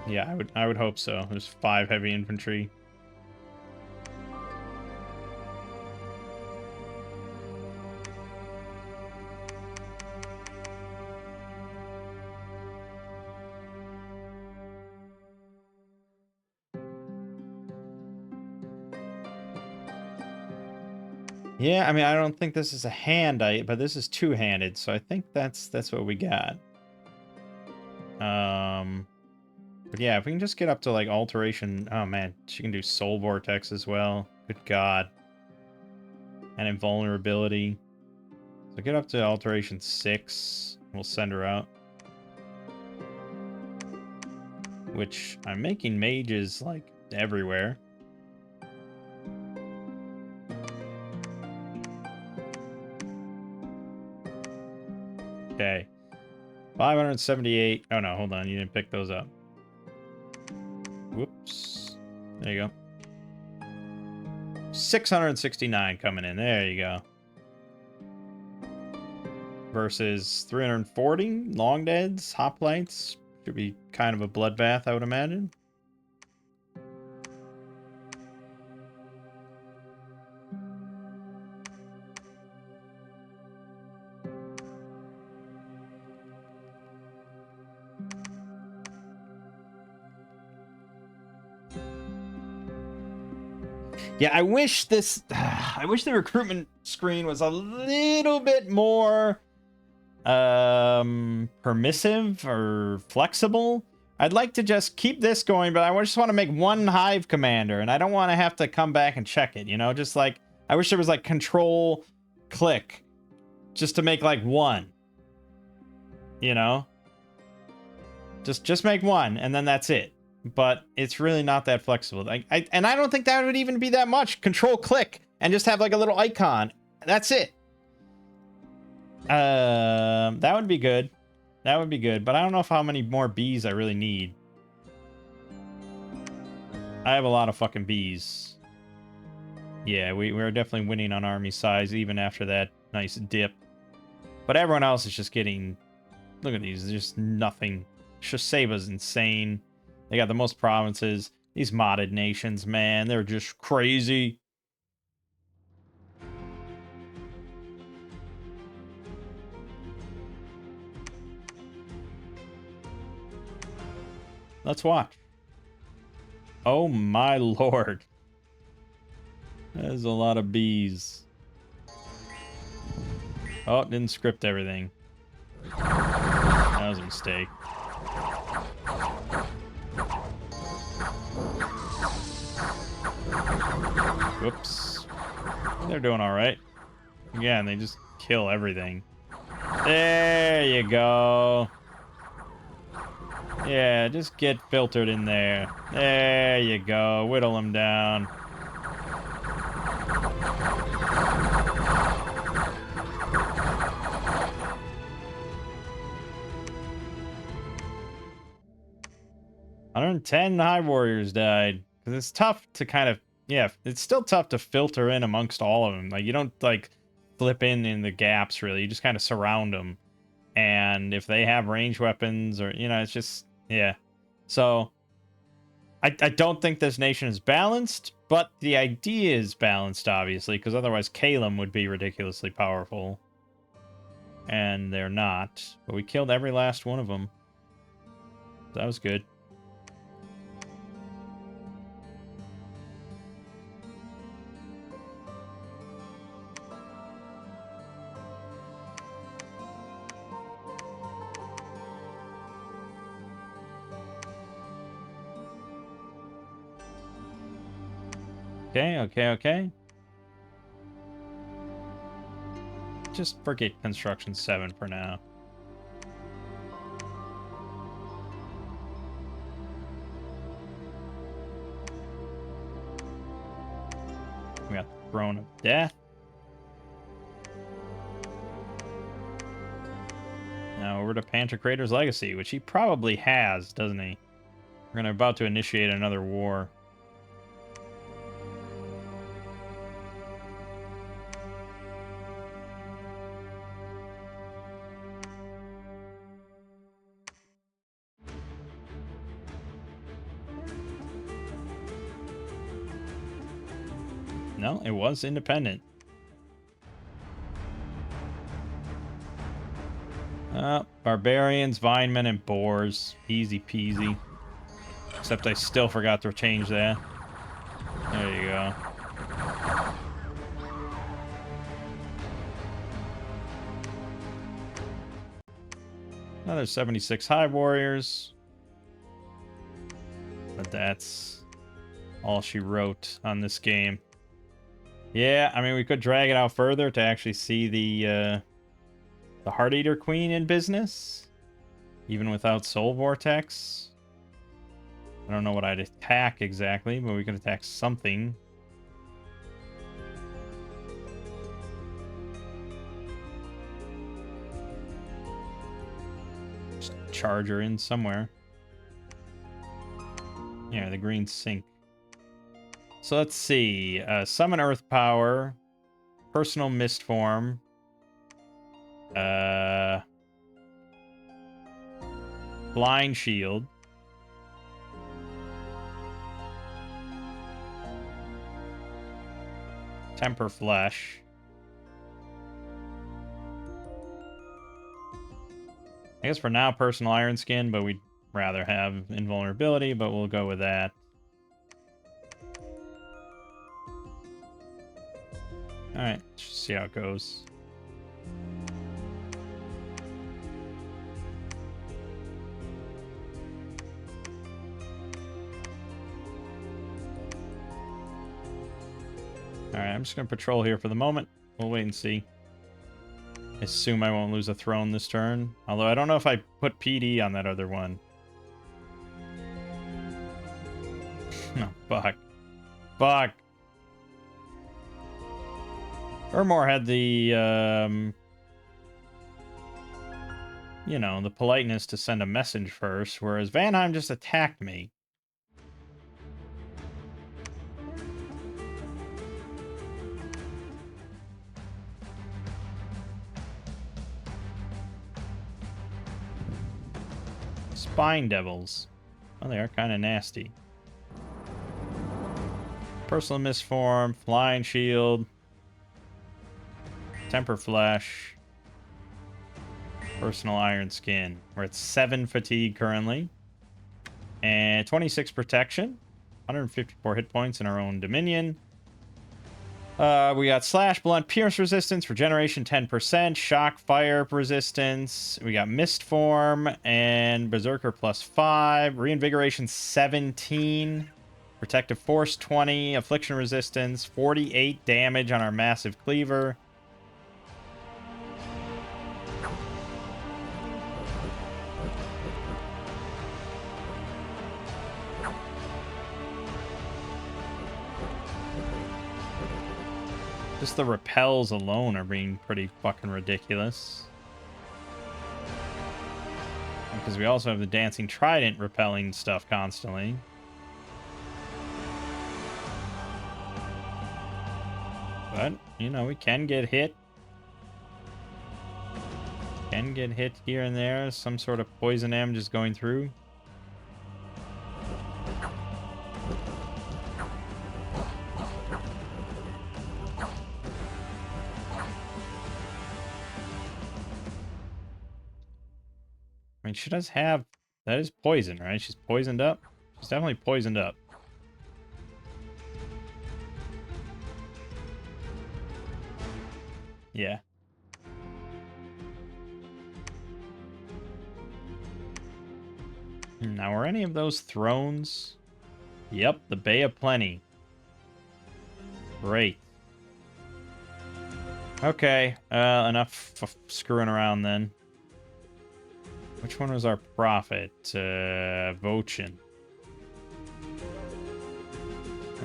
Yeah, I would hope so. There's 5 heavy infantry. Yeah, I mean, I don't think this is a hand, but this is 2-handed, so I think that's what we got. But yeah, if we can just get up to, like, Alteration... Oh, man, she can do Soul Vortex as well. Good God. And Invulnerability. So get up to Alteration 6. We'll send her out. Which, I'm making mages, like, everywhere. Okay. 578. Oh, no, hold on. You didn't pick those up. Whoops. There you go. 669 coming in. There you go. Versus 340 long deads, hoplites. Should be kind of a bloodbath, I would imagine. Yeah, I wish this... I wish the recruitment screen was a little bit more permissive or flexible. I'd like to just keep this going, but I just want to make one hive commander, and I don't want to have to come back and check it, you know? Just like, I wish there was like control click just to make like one, you know? Just make one, and then that's it. But it's really not that flexible. And I don't think that would even be that much. Control click and just have like a little icon. That's it. That would be good. That would be good. But I don't know how many more bees I really need. I have a lot of fucking bees. Yeah, we're definitely winning on army size even after that nice dip. But everyone else is just getting... Look at these. There's just nothing. Shaseba's insane. They got the most provinces. These modded nations, man, they're just crazy. Let's watch. Oh my lord. There's a lot of bees. Oh, didn't script everything. That was a mistake. Whoops. They're doing all right. Again, they just kill everything. There you go. Yeah, just get filtered in there. There you go. Whittle them down. "110 Hive Warriors died." Because it's tough to kind of... Yeah, it's still tough to filter in amongst all of them. Like, you don't, like, flip in the gaps, really. You just kind of surround them. And if they have range weapons or, you know, it's just... Yeah. So, I don't think this nation is balanced, but the idea is balanced, obviously, because otherwise Calum would be ridiculously powerful. And they're not. But we killed every last one of them. That was good. Okay. Just forget Construction 7 for now. We got the Throne of Death. Now over to Pantocrator's Legacy, which he probably has, doesn't he? We're about to initiate another war. No, it was independent. Barbarians, Vinemen, and Boars. Easy peasy. Except I still forgot to change that. There you go. Another 76 Hive Warriors. But that's all she wrote on this game. Yeah, I mean, we could drag it out further to actually see the Heart Eater Queen in business, even without Soul Vortex. I don't know what I'd attack exactly, but we could attack something. Just charge her in somewhere. Yeah, the green sink. So let's see. Summon Earth Power. Personal Mist Form. Blind Shield. Temper Flesh. I guess for now, Personal Iron Skin, but we'd rather have Invulnerability, but we'll go with that. Alright, let's just see how it goes. Alright, I'm just going to patrol here for the moment. We'll wait and see. I assume I won't lose a throne this turn. Although I don't know if I put PD on that other one. Oh, fuck. Fuck. Ermor had the, you know, the politeness to send a message first, whereas Vanheim just attacked me. Spine Devils. Oh, they are kind of nasty. Personal Misform, Flying Shield, Temper Flesh, Personal Iron Skin. We're at 7 fatigue currently. And 26 protection. 154 hit points in our own Dominion. We got Slash, Blunt, Pierce Resistance, Regeneration 10%, Shock, Fire Resistance. We got Mist Form and Berserker +5, Reinvigoration 17, Protective Force 20, Affliction Resistance, 48 damage on our Massive Cleaver. Just the repels alone are being pretty fucking ridiculous. Because we also have the Dancing Trident repelling stuff constantly. But, you know, we can get hit. Can get hit here and there. Some sort of poison M just going through. I mean, she does have... That is poison, right? She's poisoned up? She's definitely poisoned up. Yeah. Now, are any of those thrones? Yep, the Bay of Plenty. Great. Okay, enough screwing around then. Which one was our prophet? Vochin.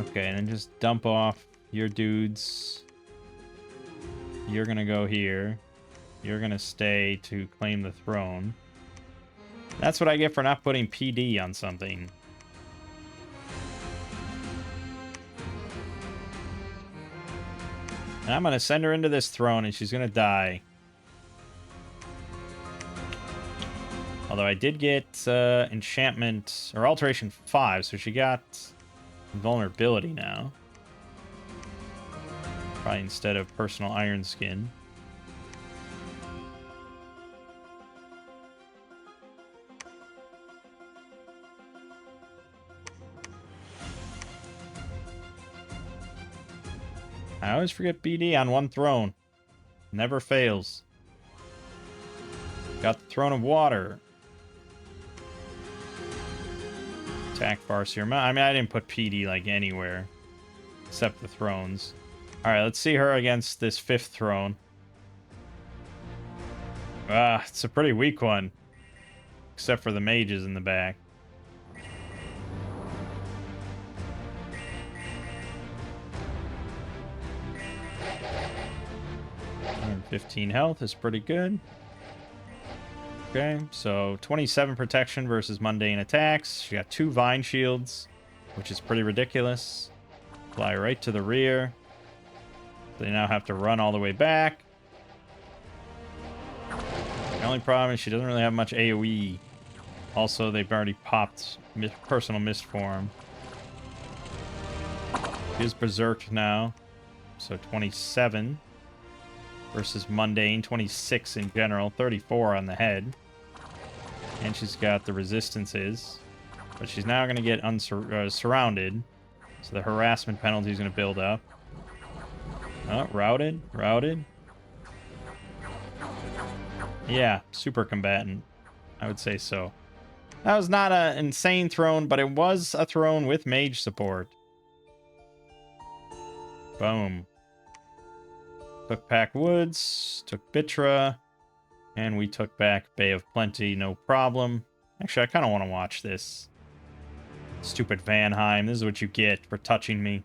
Okay, and then just dump off your dudes. You're gonna go here. You're gonna stay to claim the throne. That's what I get for not putting PD on something. And I'm gonna send her into this throne and she's gonna die. Although I did get enchantment or alteration 5, so she got vulnerability now. Probably instead of personal iron skin. I always forget BD on one throne. Never fails. Got the Throne of Water. Attack Farseer. I mean, I didn't put PD like anywhere except the thrones. Alright, let's see her against this 5th throne. It's a pretty weak one. Except for the mages in the back. 115 health is pretty good. Okay, so 27 protection versus mundane attacks. She got 2 vine shields, which is pretty ridiculous. Fly right to the rear. They now have to run all the way back. The only problem is she doesn't really have much AoE. Also, they've already popped personal mist form. She is berserked now. So 27 versus mundane, 26 in general, 34 on the head. And she's got the resistances. But she's now going to get surrounded. So the harassment penalty is going to build up. Oh, routed. Yeah, super combatant. I would say so. That was not an insane throne, but it was a throne with mage support. Boom. Took Pack Woods, took Bitra, and we took back Bay of Plenty, no problem. Actually, I kind of want to watch this. Stupid Vanheim, this is what you get for touching me.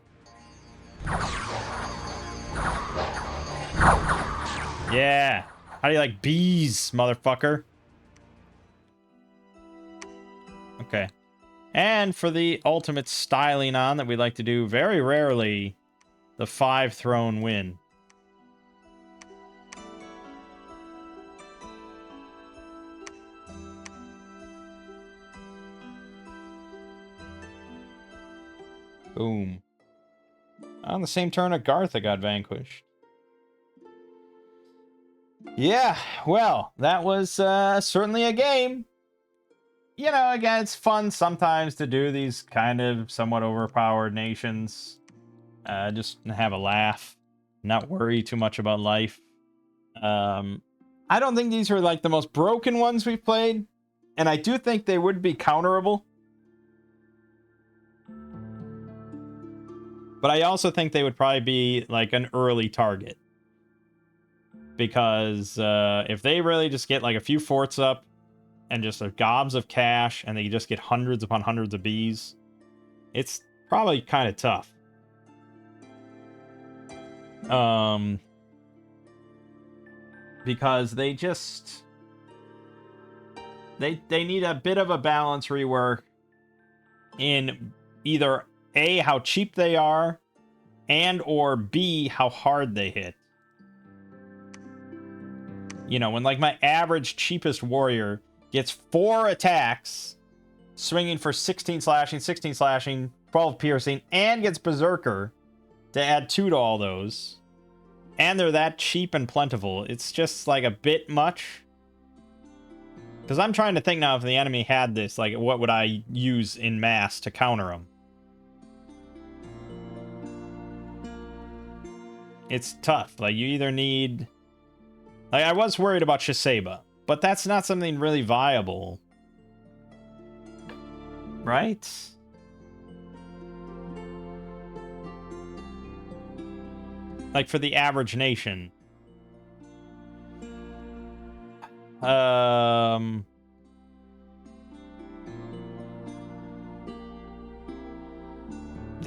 Yeah. How do you like bees, motherfucker? Okay. And for the ultimate styling on that we like to do very rarely, the 5 throne win. Boom. On the same turn, Agartha got vanquished. Yeah, well, that was certainly a game. You know, again, it's fun sometimes to do these kind of somewhat overpowered nations. Just have a laugh, not worry too much about life. I don't think these were like the most broken ones we've played, and I do think they would be counterable. But I also think they would probably be like an early target. Because if they really just get like a few forts up and just gobs of cash and they just get hundreds upon hundreds of bees, it's probably kind of tough. Because they just... They need a bit of a balance rework in either A, how cheap they are, and or B, how hard they hit. You know, when like my average cheapest warrior gets 4 attacks, swinging for 16 slashing, 12 piercing, and gets Berserker to add 2 to all those, and they're that cheap and plentiful, it's just like a bit much. Because I'm trying to think now, if the enemy had this, like, what would I use in mass to counter them? It's tough. Like, you either need... Like, I was worried about Shiseiba, but that's not something really viable. Right? Like, for the average nation. They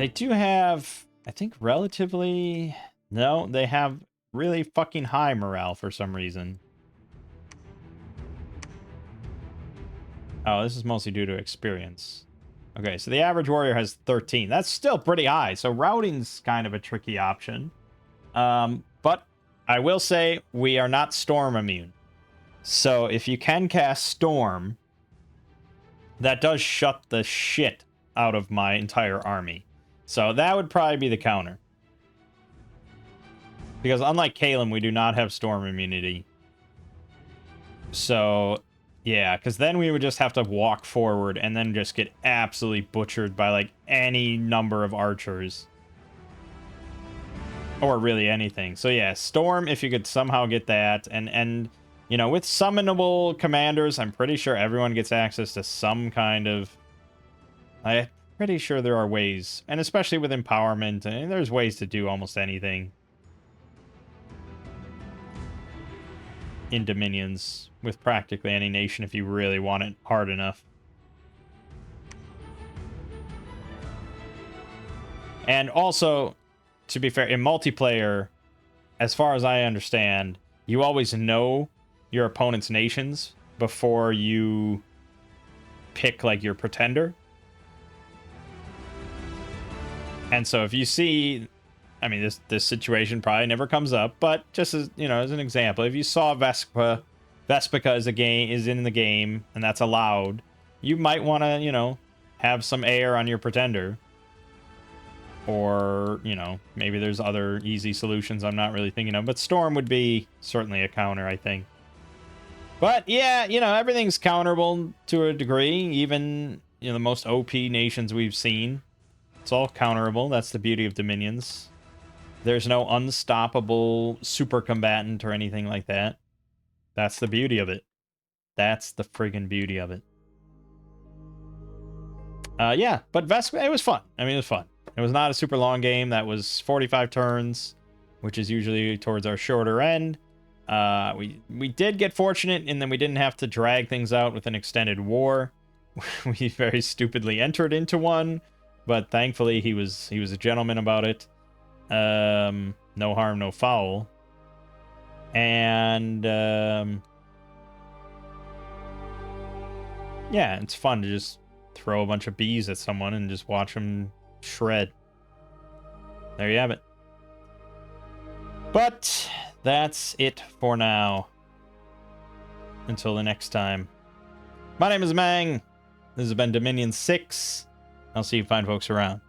do have, I think, relatively... No, they have really fucking high morale for some reason. Oh, this is mostly due to experience. Okay, so the average warrior has 13. That's still pretty high, so routing's kind of a tricky option. But I will say we are not storm immune. So if you can cast Storm, that does shut the shit out of my entire army. So that would probably be the counter. Because unlike Kalem, we do not have Storm immunity. So, yeah, because then we would just have to walk forward and then just get absolutely butchered by, like, any number of archers. Or really anything. So yeah, Storm, if you could somehow get that, and you know, with summonable commanders, I'm pretty sure everyone gets access to some kind of... I'm pretty sure there are ways, and especially with empowerment, and there's ways to do almost anything in Dominions with practically any nation if you really want it hard enough. And also, to be fair, in multiplayer, as far as I understand, you always know your opponent's nations before you pick, like, your pretender. And so if you see... I mean, this situation probably never comes up, but just as, you know, as an example, if you saw Vespika is in the game, and that's allowed, you might want to, you know, have some air on your pretender. Or, you know, maybe there's other easy solutions I'm not really thinking of, but Storm would be certainly a counter, I think. But yeah, you know, everything's counterable to a degree, even, you know, the most OP nations we've seen. It's all counterable. That's the beauty of Dominions. There's no unstoppable super combatant or anything like that. That's the beauty of it. That's the friggin' beauty of it. Yeah, but Vespika, it was fun. I mean, it was fun. It was not a super long game. That was 45 turns, which is usually towards our shorter end. We did get fortunate in that we didn't have to drag things out with an extended war. We very stupidly entered into one, but thankfully he was a gentleman about it. No harm, no foul. And yeah, it's fun to just throw a bunch of bees at someone and just watch them shred. There you have it. But that's it for now. Until the next time. My name is Mangg. This has been Dominion 6. I'll see you fine folks around.